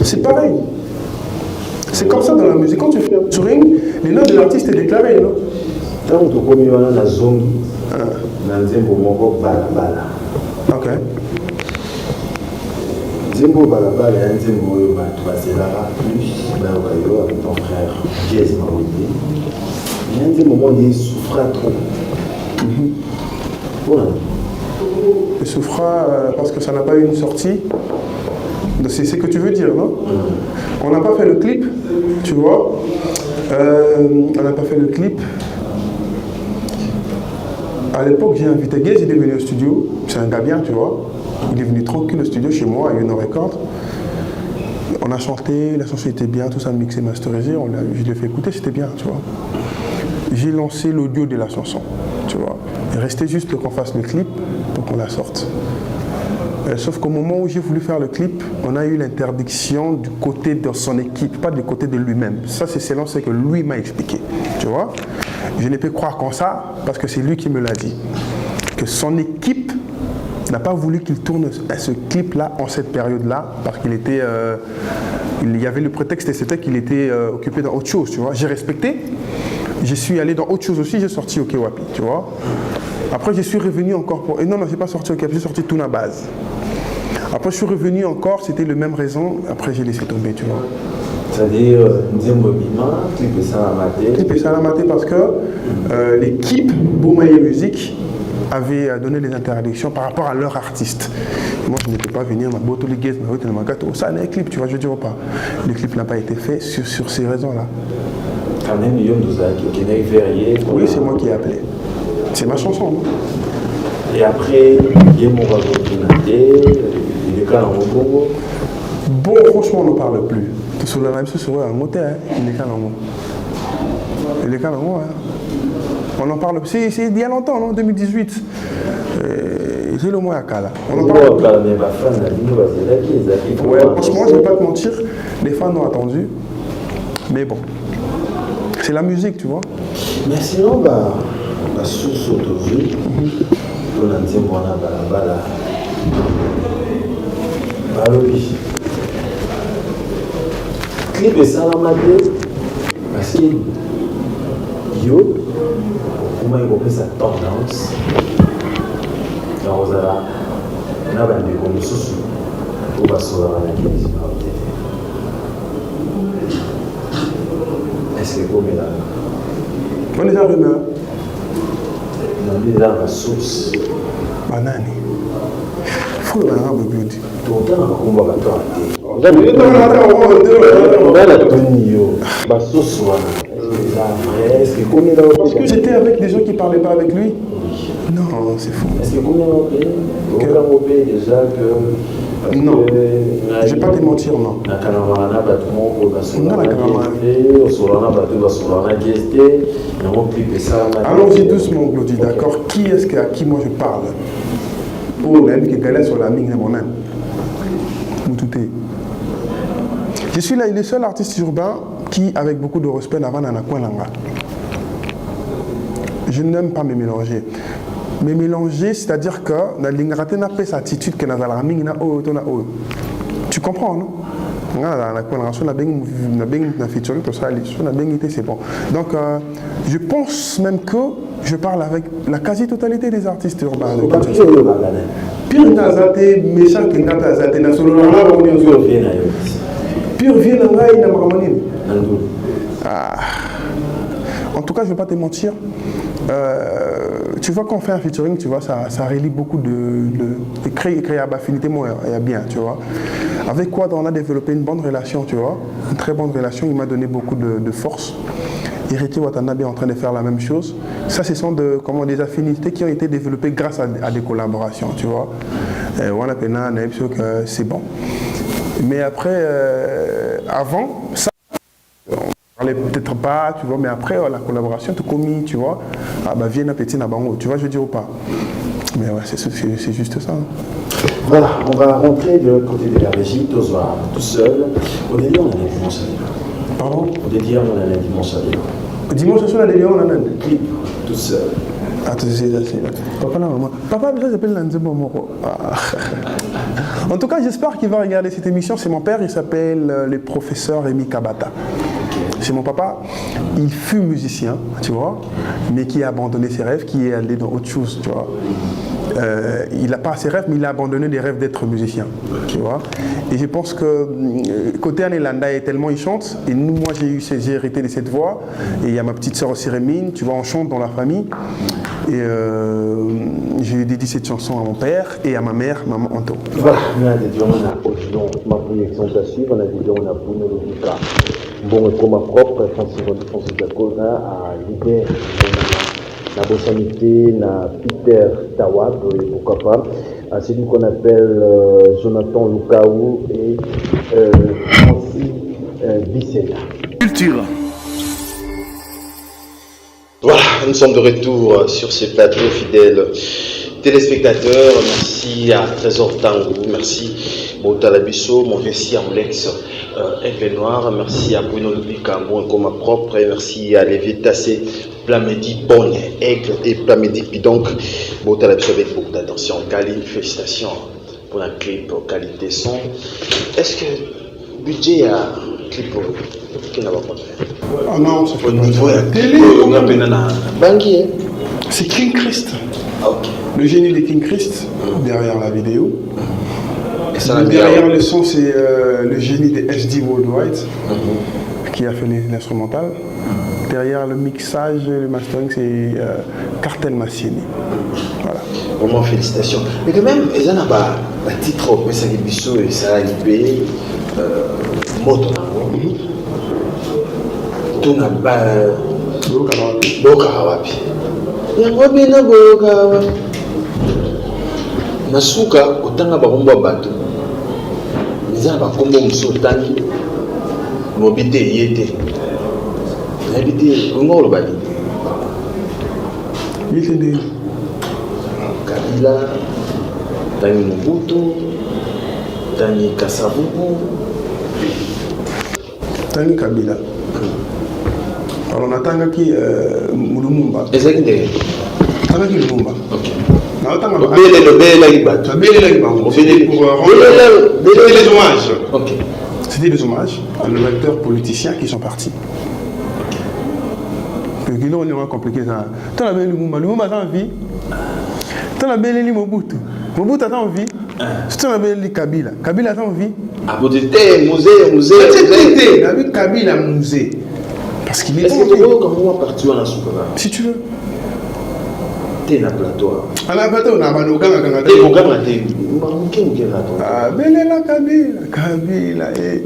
C'est pareil. C'est comme ça dans la musique. Quand tu fais un touring, les noms de l'artiste est déclaré, non? Ok. Nzembo balabala ya nzembo oyo bato bazelaka plus bayokayo avec ton frère Jazz Mawidi. Il y a un moment où il souffra trop. Il souffra parce que ça n'a pas eu une sortie. C'est ce que tu veux dire, non? On n'a pas fait le clip, tu vois. On n'a pas fait le clip. À l'époque, j'ai invité Gaze, il est venu au studio. C'est un gars bien, tu vois. Il est venu tranquille au studio chez moi, à une record. On a chanté, la chanson était bien, tout ça mixé, masterisé. Je l'ai fait écouter, c'était bien, tu vois. J'ai lancé l'audio de la chanson, tu vois. Il restait juste qu'on fasse le clip pour qu'on la sorte. Sauf qu'au moment où j'ai voulu faire le clip, on a eu l'interdiction du côté de son équipe, pas du côté de lui-même. Ça, c'est selon ce que lui m'a expliqué, tu vois. Je ne peux croire qu'en ça, parce que c'est lui qui me l'a dit. Que son équipe n'a pas voulu qu'il tourne ce clip-là en cette période-là, parce qu'il était... il y avait le prétexte, c'était qu'il était occupé dans autre chose, tu vois. J'ai respecté. Je suis allé dans autre chose aussi, j'ai sorti OK Wapi, tu vois. Après, je suis revenu encore pour... Et non, je n'ai pas sorti OK Wapi, j'ai sorti Tuna Base. Après, je suis revenu encore, c'était la même raison. Après, j'ai laissé tomber, tu vois. C'est-à-dire, Nzembo Bima, clip et Salamaté. Clip et Salamaté parce que l'équipe Boumaye Musique avait donné les interdictions par rapport à leur artiste. Et moi, je ne peux pas venir, ma boto liguez, ma route, ma gâteau. Ça, c'est un clip, tu vois, je ne dirais pas. Le clip n'a pas été fait sur ces raisons-là. Quand même, il y a un verrier. Oui, c'est moi qui ai appelé. C'est ma chanson, non? Et après, il y a mon raconté, il est quand même au Congo. Bon, franchement, on n'en parle plus. Sur la même chose, sur un moteur, il est quand même. Il est quand même, hein. On en parle, c'est il y a longtemps, non? 2018. J'ai le moins à Kala. On en parle. Ouais, franchement, je ne vais pas te mentir, les fans ont attendu. Mais bon, c'est la musique, tu vois. Mais sinon, la source autovie, on a dit qu'on a balabala. Balobi. Clip et Salamaté, parce que yo, comment il repère sa tendance dans Rosala, on a des comme sous pour passer à la guise. Est-ce que comme là? On est en rumeur. On est dans la source. Banani. Faut le rendre au but. Tout le temps, on va battre. Est-ce que j'étais avec des gens qui ne parlaient pas avec lui? Non, c'est faux. Est-ce que combien d'européens déjà que... Non, je ne vais pas te mentir, non. Allons-y doucement, Claudie, d'accord? Qui est-ce à qui moi je parle? Oh, même qui galère sur la mine, mon âme. Je suis là, le seul artiste urbain qui, avec beaucoup de respect, n'a pas d'anakwalanga. Je n'aime pas me mélanger. Me mélanger, c'est-à-dire que dans l'ingrate n'a pas cette attitude que dans la mine tu comprends, non? C'est bon. Donc, je pense même que je parle avec la quasi-totalité des artistes urbains. Pire Nazate, méchant que Nazate, Pire vient en tout cas, je ne vais pas te mentir. Tu vois, quand on fait un featuring, tu vois, ça relie beaucoup de créer affinité, moi, il y a bien, tu vois. Avec quoi on a développé une bonne relation, tu vois, une très bonne relation. Il m'a donné beaucoup de force. Iriki Watanabe est en train de faire la même chose. Ça, ce sont des affinités qui ont été développées grâce à des collaborations, tu vois. Voilà, c'est bon. Mais après, avant, ça, on ne parlait peut-être pas, tu vois, mais après, la collaboration, tout commis, tu vois, viens à petit, tu vois, je dis ou pas. Mais ouais, c'est juste ça. Voilà, on va rentrer de l'autre côté de la régie, tout seul. Au début, on a un dimanche à lire. Pardon? Au début, on a un dimanche à lire. Dimanche soir, on a un clip, tout seul. Ah, tu sais, papa, non, maman. Papa, ça s'appelle Lanzebo Moro. En tout cas, j'espère qu'il va regarder cette émission. C'est mon père, il s'appelle le professeur Rémi Kabata. C'est mon papa, il fut musicien, tu vois, mais qui a abandonné ses rêves, qui est allé dans autre chose, tu vois. Il n'a pas ses rêves, mais il a abandonné les rêves d'être musicien, tu vois. Et je pense que côté Anelanda est tellement il chante, et nous, moi j'ai hérité de cette voix, et il y a ma petite sœur aussi Rémine, tu vois, on chante dans la famille, et j'ai dédié cette chanson à mon père et à ma mère, maman Anto. Voilà, on a dédié ma première exemple à suivre, on a dédié on a Bruno Lobika. Bon, pour ma propre, Francis Dakona à Libère. La Bossanité, la Peter Tawab, et pourquoi pas, à celui qu'on appelle Jonathan Lukaou et Francis Bissela. Culture. Voilà, nous sommes de retour sur ce plateau, fidèles téléspectateurs. Merci à Trésor Tango, merci Botalabiso, mon récit en Lex Aigle Noir, merci à Bruno Lubika, mon coma propre, et merci à Lévi Tassé, Plamedi Bonne, Aigle et Plamedi Pidonc, Botalabiso avec beaucoup d'attention. Kali, félicitations pour un clip qualité son. Est-ce que le budget a clip qui n'a pas fait? Ah non, ça fait au niveau de la télé. C'est King Christ. Okay. Le génie de King Christ, derrière la vidéo. Derrière le son, c'est le génie de SD Worldwide qui a fait l'instrumental. Derrière le mixage, le mastering, c'est Cartel Massieni. Voilà. Vraiment félicitations. Mais quand même, il y a un titre, c'est Bisso et Sarah Libé, Moto. Tout n'a pas. Bokarawapi. Yangwabina Bokarawapi. Nasuka, Otanga Baromba Bato. Ils ont un combo Moussotani. Mobité Yete. Habité, comment le bali? Kabila, Tani Mobutu, Tani Kasavubu. Tani Kabila. Alors on attend qui Lumumba. Exactement. Tanga qui Lumumba. Ok. C'était des hommages. Ok. C'était des hommages à nos acteurs politiciens qui sont partis. Parce que là, on est compliqué ça. Tu as le Lumumba a envie. Tu as le Mobutu. Mobutu a envie. Tu as le Kabila. Kabila a envie. Ah, vous dites musée. Kabila musée. Parce qu'il est. Est-ce que tu veux comment partir en Souka? Si tu veux. T'es un plateau. À la plateau, on a un Ogan. Ah, Belela Kabila. Kabila et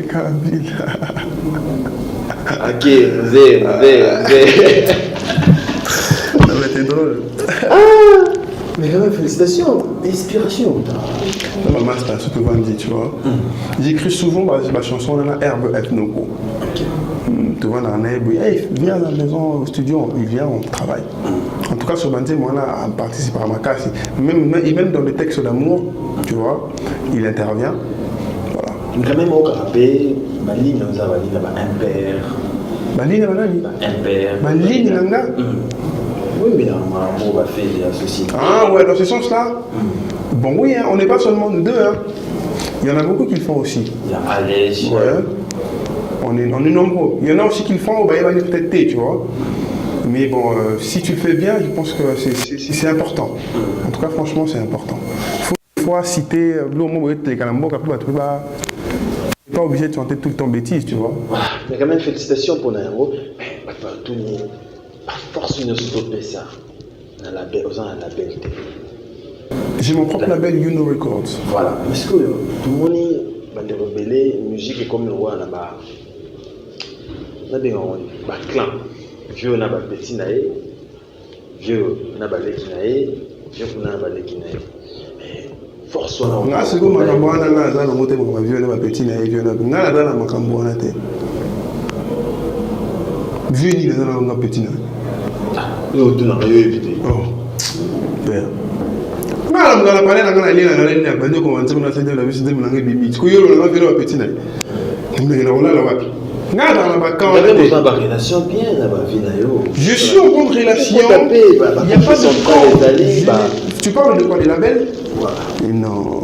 Kabila. Ok, zé. Non, mais t'es drôle. Mais quand même, félicitations. Inspiration. Non, ma master, ce que vous me dites, tu vois. J'écris souvent ma chanson dans la herbe ethnoko. Tu vois, dans la herbe, hey, viens à la maison, au studio, il vient, on travaille. En tout cas, sur Bandé, moi, là, on participe à ma casse. Même dans les textes d'amour, tu vois, il intervient. Voilà. Quand même, au canapé, ma ligne, nous avons dit, impair. Ma ligne, ma ligne, oui, mais normalement, on va faire des associés. Ah ouais, dans ce sens-là. Bon, oui, hein, on n'est pas seulement nous deux. Hein. Il y en a beaucoup qui le font aussi. Il y a Alès. Ouais. On est nombreux. Il y en a aussi qui le font, bah, il va peut-être t'aider, tu vois. Mais bon, si tu le fais bien, je pense que c'est important. En tout cas, franchement, c'est important. Il faut citer les Kalambo, après, tu n'es pas obligé de chanter tout le temps bêtise, tu vois. Voilà. Mais quand même, félicitations pour Nairo. Mais tout le monde. À force de stopper ça, on a la label. J'ai mon propre label Uno Records. Voilà. Parce que tout le monde est rebellé, musique est comme le roi là-bas. On a des clan. Vieux n'a pas petit naïe, vieux n'a pas l'équipe naïe, vieux n'a pas l'équipe naïe. Mais force on a. C'est comme Macamboana, là, on monte mon vieux n'a pas petit naïe, vieux n'a pas là, Macamboana. Vieux ni les gens n'ont pas petit naïe. Oh, père. Non, Nga la parler na nga na bande ko wanza na sente la visite na nga bibi. Ko yolo na velo petit na. Nga na wala la wapi. Nga na ba quand on a une relation bien na ba vie na yo. Je suis en bonne relation. Il y a pas de tu parles de quoi, des labels? Non.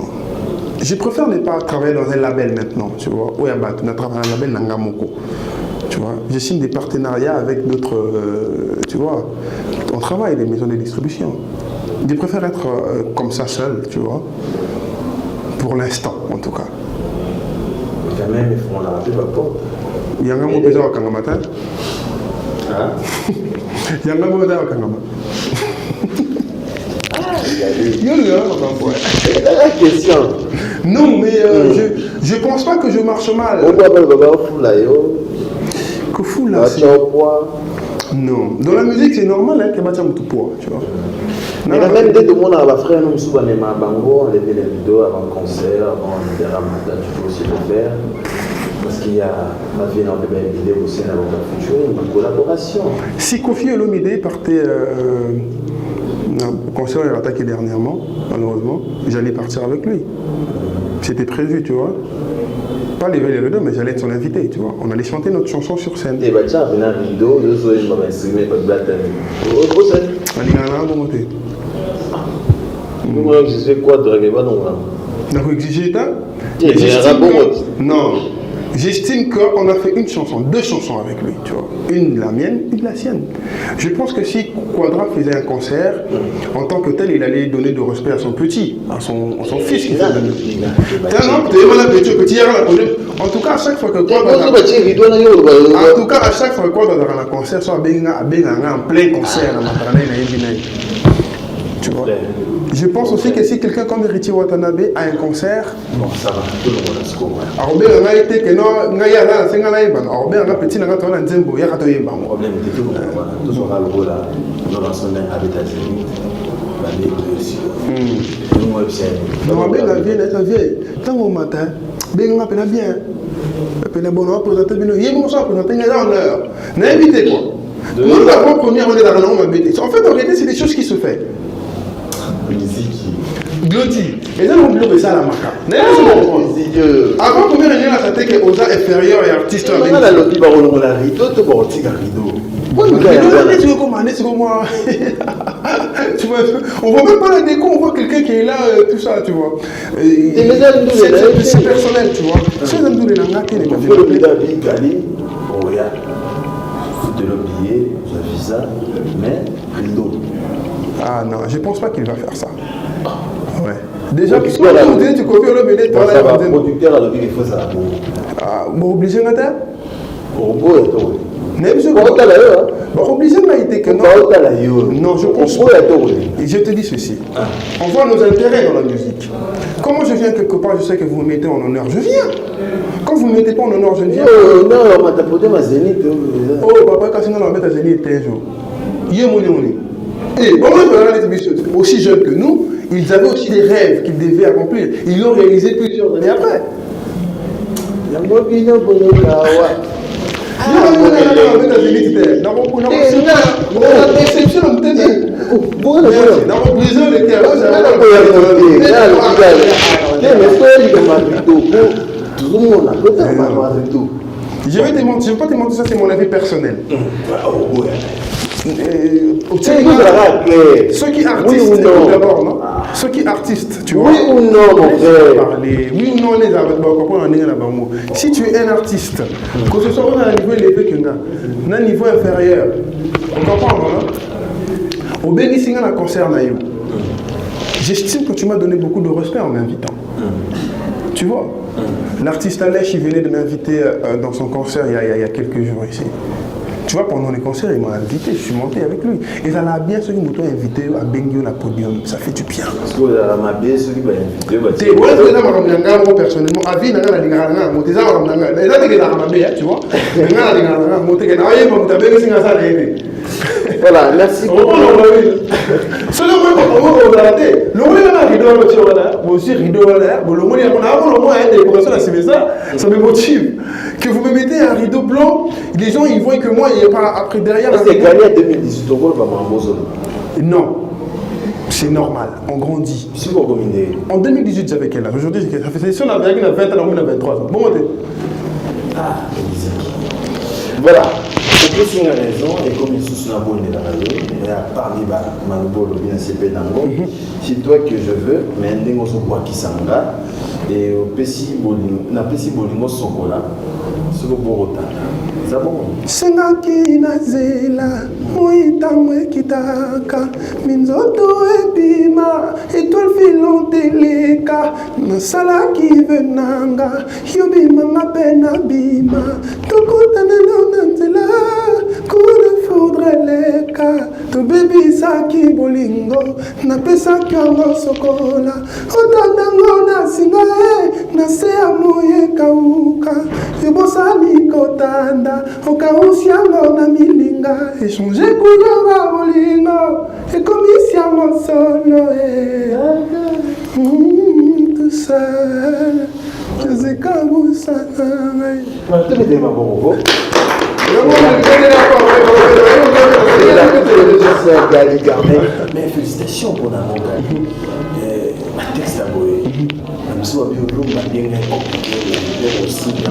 Je préfère ne pas travailler dans un label maintenant, tu vois. Oui, on a travaillé dans un label Nangamoko. Tu vois, je signe des partenariats avec d'autres, tu vois. On travaille des maisons de distribution. Je préfère être comme ça seul, tu vois. Pour l'instant, en tout cas. Quand même, il faut la rappeler pas porte. Il y a un mot pesant au Kangamata. Hein? Il y a un mot pesant au Kangamata. La question. Non, mais je pense pas que je marche mal. Que fou là? Non. Dans la musique, c'est normal hein, que tu aies tout poids, tu vois. Mais il y a même des demandes à ma frère, nous sommes les Bango, on levait les rideaux avant le concert, avant le ramadan, tu peux aussi le faire. Parce qu'il y a ma vie dans le vidéo aussi, dans le futur, une collaboration. Si Kofi Olomide partait au concert, il a attaqué dernièrement, malheureusement, j'allais partir avec lui. C'était prévu, tu vois. Pas lever les rideaux, mais j'allais être son invité, tu vois. On allait chanter notre chanson sur scène. Et bah tiens, venez un rideau, deux autres, je m'avais instrumenté, pas de blague. Nous, on exige quoi de règler pas non là? Donc, exiger ça? Non. J'estime qu'on a fait une chanson, deux chansons avec lui, tu vois. Une la mienne, une la sienne. Je pense que si Quadra faisait un concert, en tant que tel, il allait donner de respect à son petit, à son fils qui fait de musique. En tout cas, à chaque fois que Quadra dans un concert, soit en plein concert, tu vois. Je pense aussi que si quelqu'un comme Richie Watanabe a un concert, non, ça va, tout le monde a ce qu'on a. Robert a été que non, il y a là, c'est un Robert a petit, il y a un Zembo, il y a un problème. C'est tout le monde, tout son rôle là, dans l'ensemble d'un habitat zéro, la négociation. Non, Robert a vieille, tant au matin, Ben a peine bien. Peine bon, on va présenter, il y a bon ça, présenter, il y a l'heure. N'invitez quoi. Nous l'avons première, on est dans l'an, en fait, en réalité, c'est des choses qui se font. Glody, et là on bloque ça à la maca. Avant combien d'années on a fait que aux arts inférieurs et artistes on a lobby par on a rideau, tout bon petit rideau. Oui, mais tu veux commander, c'est comme moi. Tu vois, on voit même pas la déco, on voit quelqu'un qui est là, tout ça, tu vois. C'est personnel, tu vois. C'est un double langue qui n'est pas fait. Le David Gali, on regarde. Faut te l'oublier, le visa, mais rideau. Ah non, je pense pas qu'il va faire ça. Ouais. Déjà, tu copies au BD, toi là, le producteur a dit qu'il faut ça. Ah, bon, obligé de faire. Robot est tout. Obligé de été que non. Non, je pense pas. Et je te dis ceci. On voit nos intérêts dans la musique. Quand moi je viens quelque part, je sais que vous me mettez en honneur, je viens. Quand vous ne me mettez pas en honneur, je ne viens pas. Non, on m'a tapé ma zénith. Oh, papa, quand on va mettre à zénith un jour. Il y a mon et bon, aussi jeunes que nous, ils avaient aussi des rêves qu'ils devaient accomplir. Ils l'ont réalisé plusieurs années après. Je vais pas te mentir, ça c'est mon avis personnel. Ceux qui artistes d'abord, non? Ceux qui artistes, tu vois. Oui ou non, mon frère? Oui ou non, les amis. Si tu es un artiste, que ce soit à un niveau élevé que un niveau inférieur, on comprend, non? Au bénéfice d'un concert, j'estime que tu m'as donné beaucoup de respect en m'invitant. Tu vois? L'artiste Alèche, il venait de m'inviter dans son concert il y a quelques jours ici. Tu vois, pendant les concerts, il m'a invité, je suis monté avec lui. Et ça l'a bien, ceux qui m'ont invité à Bengio, à podium, ça fait du bien. Parce que ça m'a bien, ceux qui m'ont invité. Tu vois, moi personnellement, à vie, voilà, merci beaucoup. Ça me motive. Que vous me mettez un rideau blanc, les gens ils voient que moi il n'y a pas après derrière. C'est gagné en 2018, non. c'est normal, on grandit. Si vous communez. En 2018, j'avais quel âge? Aujourd'hui, ça fait si on avait 20 ans, on a 23 ans. Bon, ah, voilà. Pour que une raison, et comme ils sont sur la bonne et parmi Manobolo, bien c'est pédango, c'est toi que je veux, mais un dingo sur quoi qui s'engage, et au Pessi Bolingo Sokola, sur le Borota. C'est bon. Sengaki na zela, moitango ekitaka, minzoto ebima, étoile filante leka, nasalaki venanga, yobima ngapena bima, tokutana na nzela, coup de foudre leka, tobebisaki bolingo, napesaki yango sokola, otandango nasinga nase ya moye kauka, yobosani kotanda, okausiango na milinga, échanger couleur à bolingo, et comisiango solo, tout seul, je sais comme ça. Mais félicitations pour la montagne. Ma texte à boyer.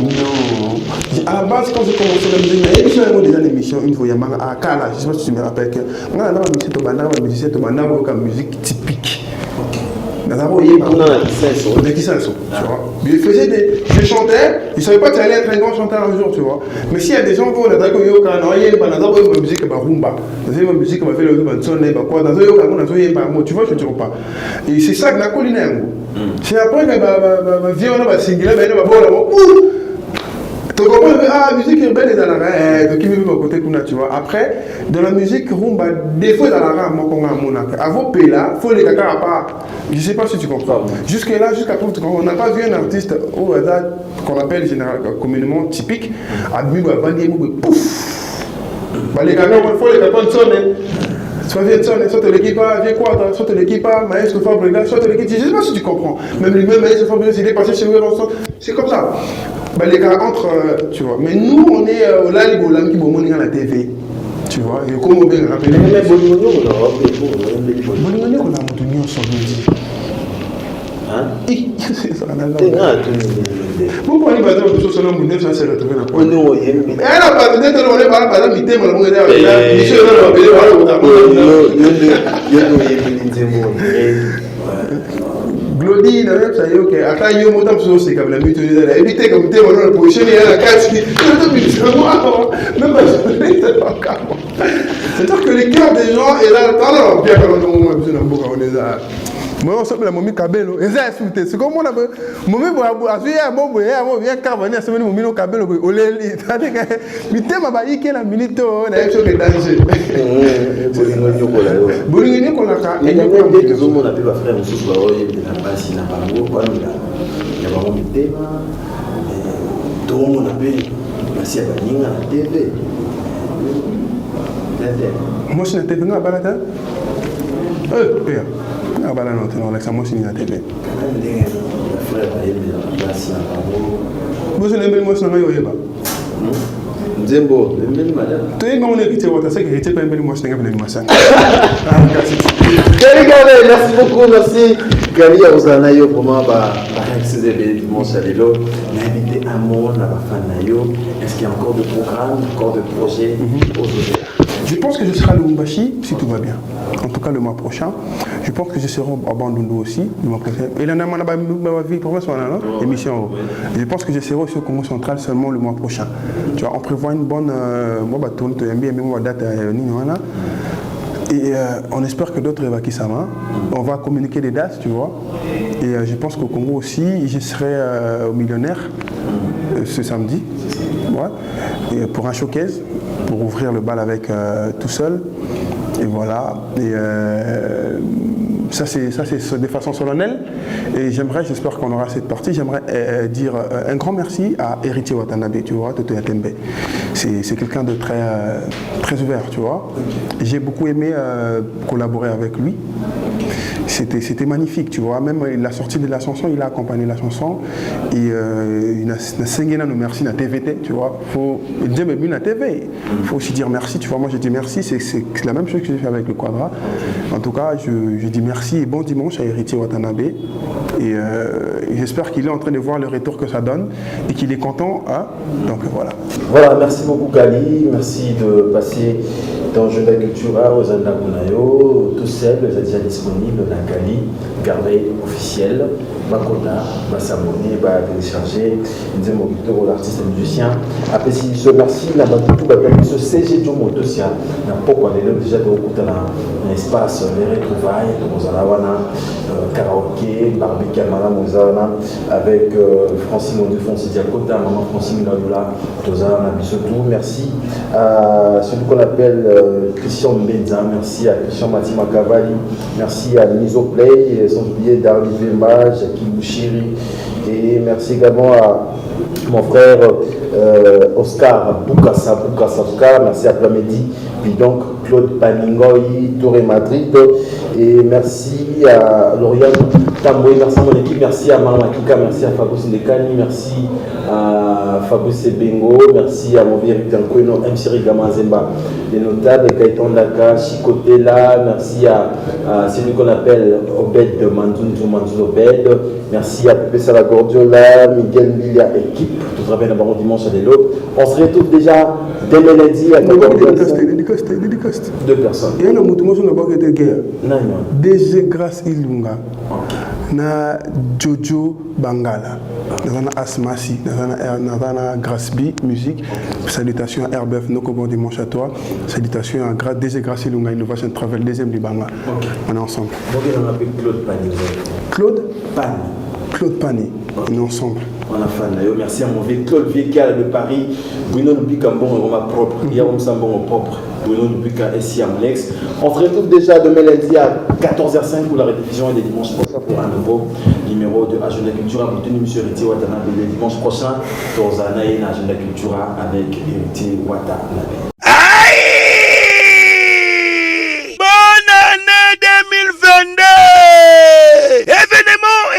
Non. À la base, quand j'ai commencé la musique, il y a déjà l'émission une fois, à Kala, je ne sais pas si tu me rappelles que la musique typique. Je chantais, je ne savais pas que j'allais être un grand chanteur un jour, tu vois. Mais s'il y a des gens qui ont la musique, rumba, la musique, tu vois, je ne dis pas. Et c'est ça que la colline est. C'est après que ma vie, on a singlé, mais on a tu comprends? Ah, la musique urbaine est dans la rame, donc il me veut côté Kuna, tu vois. Après, dans la musique rumba, des fois dans la rame, moi, avant Pela, il faut les caca à part. Je ne sais pas si tu comprends. Jusque-là, jusqu'à preuve, on n'a pas vu un artiste au hasard qu'on appelle communément typique, à Biba, Bandier, pouf! Les caca, il faut les caca de sonner. Soit viens de sonner, soit l'équipe, viens quoi, soit l'équipe, maestro Fabrega, soit l'équipe, je ne sais pas si tu comprends. Même lui-même, maestro Fabrega, il est passé chez eux, c'est comme ça. Les gars entre, tu vois. Mais nous, on est là, les Bolans qui vont à la TV. Tu vois, et comme on vient de rappeler. Mais Bolingoni, on a Bolingoni, on a monté sur le dit. Hein? C'est ça, on a dit. Pourquoi on est basé sur ce nom, on s'est retrouvé dans le point. Non, il y a une minute. Elle a pas de tête, on est pas là, mais t'es mal, on est là. Monsieur, on Glody, na même ça y est, ok. Après, il y a un montant sur ce câble, la mutuelle, évitez comme t'es maintenant le prochain, il y a la casse qui. Même pas, c'est-à-dire que les cœurs des gens, et là, on bien quand on est là. Moi, on s'appelle la momie Kabelo, et ça, c'est comme on a fait. Momie, à suivre un bon boyer, on vient carboner à ce moment, momie Kabelo, au lait, c'est-à-dire que, mais t'es ma baille qui est la minute, on a un chose de danger. Bolingoni, qu'on a fait. Et il y a des gens qui ont appelé ma frère, on se voit, il y a la base, il y a pas de mots, il y a vraiment un thème. Tout le monde appelle, merci à Baninga, la TV. Moi, je n'étais venu à Balata. Père. Ah bah là non, t'es dans l'examen, c'est une télé. Vous avez moi, c'est un yoba. Zembo, le même madame. Tu es mon héritier, tu sais que héritier pas un bel moi, c'est un bel moi. Merci beaucoup, merci. Gary Ozanayo, vraiment, c'est des dimanches à l'élo. L'invité amour, la fan nayo. Est-ce qu'il y a encore de programmes, encore de projets aujourd'hui? Je pense que je serai à Lubumbashi si tout va bien. En tout cas, le mois prochain. Je pense que je serai à Bandundu aussi, le mois prochain. Et là, on a vie émission. Je pense que je serai aussi au Congo central seulement le mois prochain. Tu vois, on prévoit une bonne date. Et on espère que d'autres évacuent ça. On va communiquer des dates, tu vois. Et je pense qu'au Congo aussi, je serai au Millionnaire ce samedi. Ouais. Et pour un showcase, pour ouvrir le bal avec tout seul. Et voilà. Et ça c'est de façon solennelle. Et j'espère qu'on aura cette partie. J'aimerais dire un grand merci à Héritier Watanabe, tu vois, Toto Yatembe. C'est quelqu'un de très ouvert, tu vois. J'ai beaucoup aimé collaborer avec lui. c'était magnifique, tu vois. Même la sortie de la chanson, il a accompagné la chanson. Et il a singé nous merci na TVT, tu vois. Faut dire mais bien na TV. Faut aussi dire merci, tu vois. Moi, je dis merci, c'est la même chose que j'ai fait avec le Quadra. En tout cas, je dis merci et bon dimanche à Héritier Watanabe. Et j'espère qu'il est en train de voir le retour que ça donne et qu'il est content. Hein? Donc voilà. Voilà, merci beaucoup Kali. Merci de passer dans Jeu de la Culture aux Anna Kunayo. Tout seul, vous êtes déjà disponible dans Kali. Gardez officiel. Makona, Bassamoni, va télécharger. L'artiste et musicien. Après, si je merci, la ce CG du Motosia. N'a pas quoi déjà de beaucoup un espace, les retrouvailles, karaoké, barbecue, avec Francine Mondefonsi Diakota, maman Francine Nadoula, Tozana Bissotou. Merci à celui qu'on appelle Christian Benza, merci à Christian Matima Cavalli, merci à Misoplay, sans oublier Darly Vemba, Jackie Bouchiri, et merci également à mon frère Oscar Boukassa, merci à Plamedi, puis donc Claude Paningoy, Touré Madrid, et merci à Lauriane Tamboy, merci à mon équipe, merci à Mama Kika, merci à Fabrice Ndekani, merci à Fabrice Bengo, merci à mon vieux Eric Tankoino, M. Siri Gamazemba, les notables, Kaiton Daka, Chikotela, merci à celui qu'on appelle Obed de Manzoun Obed, merci à Pepe Salagordiola, Miguel Milia, équipe, tout travail d'abord dimanche à l'autre. On se retrouve déjà demain lundi à 14h. Deux personnes. Il y a un mouton qui n'a pas été guerre. DG Grâce Ilunga. Na Jojo Bangala. Dans Asmasi, dans Grâce B, musique. Salutations à RBF Nokobo dimanche à toi. Salutations à DG Grâce Ilunga, Innovation Travel, deuxième du Banga. On est ensemble. Claude Pani. Claude Pani. Claude Pani. On est ensemble. On a fan. Merci à mon vieux Claude Viecal de Paris. Bruno Nubika bon propre. Il y a un bon propre. Bruno Nubika et Siam Lex. On se retrouve déjà demain lundi à 14h05 pour la révision et les dimanches prochains pour un nouveau numéro de Agenda Cultura. Vous tenez M. Héritier Watanabe le dimanche prochain. Torzana et Agenda Cultura avec Héritier Watanabe. Bonne année 2022!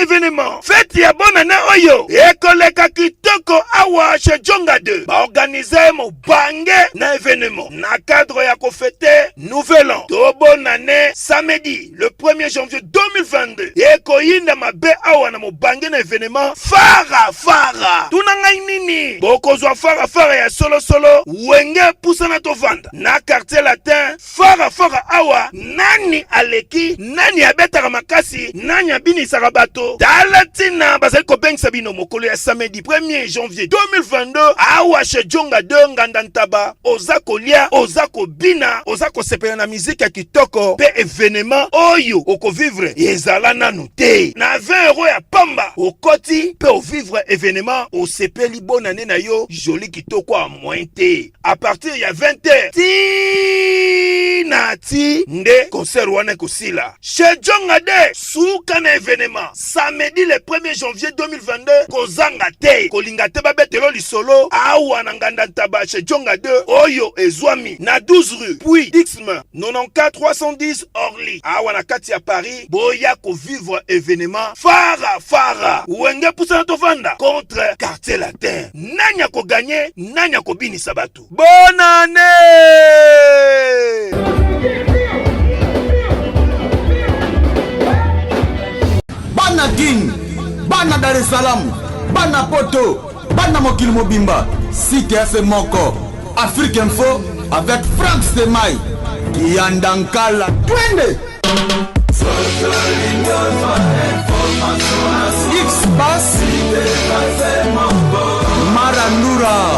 Événement! Fête ya bonne année oyo! Ekoleka kitoko awa chez Djonga 2. Ba organiser mo bange na événement. Na cadre ya ko fêter Nouvel An. To bonne année samedi le 1er janvier 2022. Eko yinda mabe awa na mo bange na événement. Fara! Tuna ngai nini? Boko zwa fara ya solo. Wenge pusana to vanda. Na quartier latin. Fara awa. Nani aleki? Nani abetaka makasi? Nani abini sarabato? Talatina bazali ko bengisa bino mokolo ya samedi 1er janvier 2022 awa chez Djonga 2 Ngandantaba. Oza kolia, oza kobina, oza kosepela na musique ya kitoko pe événement oyo oko vivre ezala nanu te. Na 20 € ya pamba okoti pe o vivre événement o sepeli bonne année na yo joli kitoko a moins te. À partir ya 20h ti nde concert wana kosila chez Djonga 2 suka na événement samedi le 1er janvier 2022 kozanga te kolinga te babetelo lisolo awa na Ngandantaba chez Djonga 2 oyo ezwami na 12 rue puis Dixme 94 310 Orly awa na kati ya Paris boya ko vivre événement fara wenge pusana to vanda contre quartier latin nanya ko gagner nanya ko binisa batu. Bonne année. Bana King, Bana Dar es Salaam, Bana Poto, Bana Mokil Mobimba, Cité FM Moko, Afrique Info avec Franck Semai, Yandankala, Twende. X-Bass, Marandura.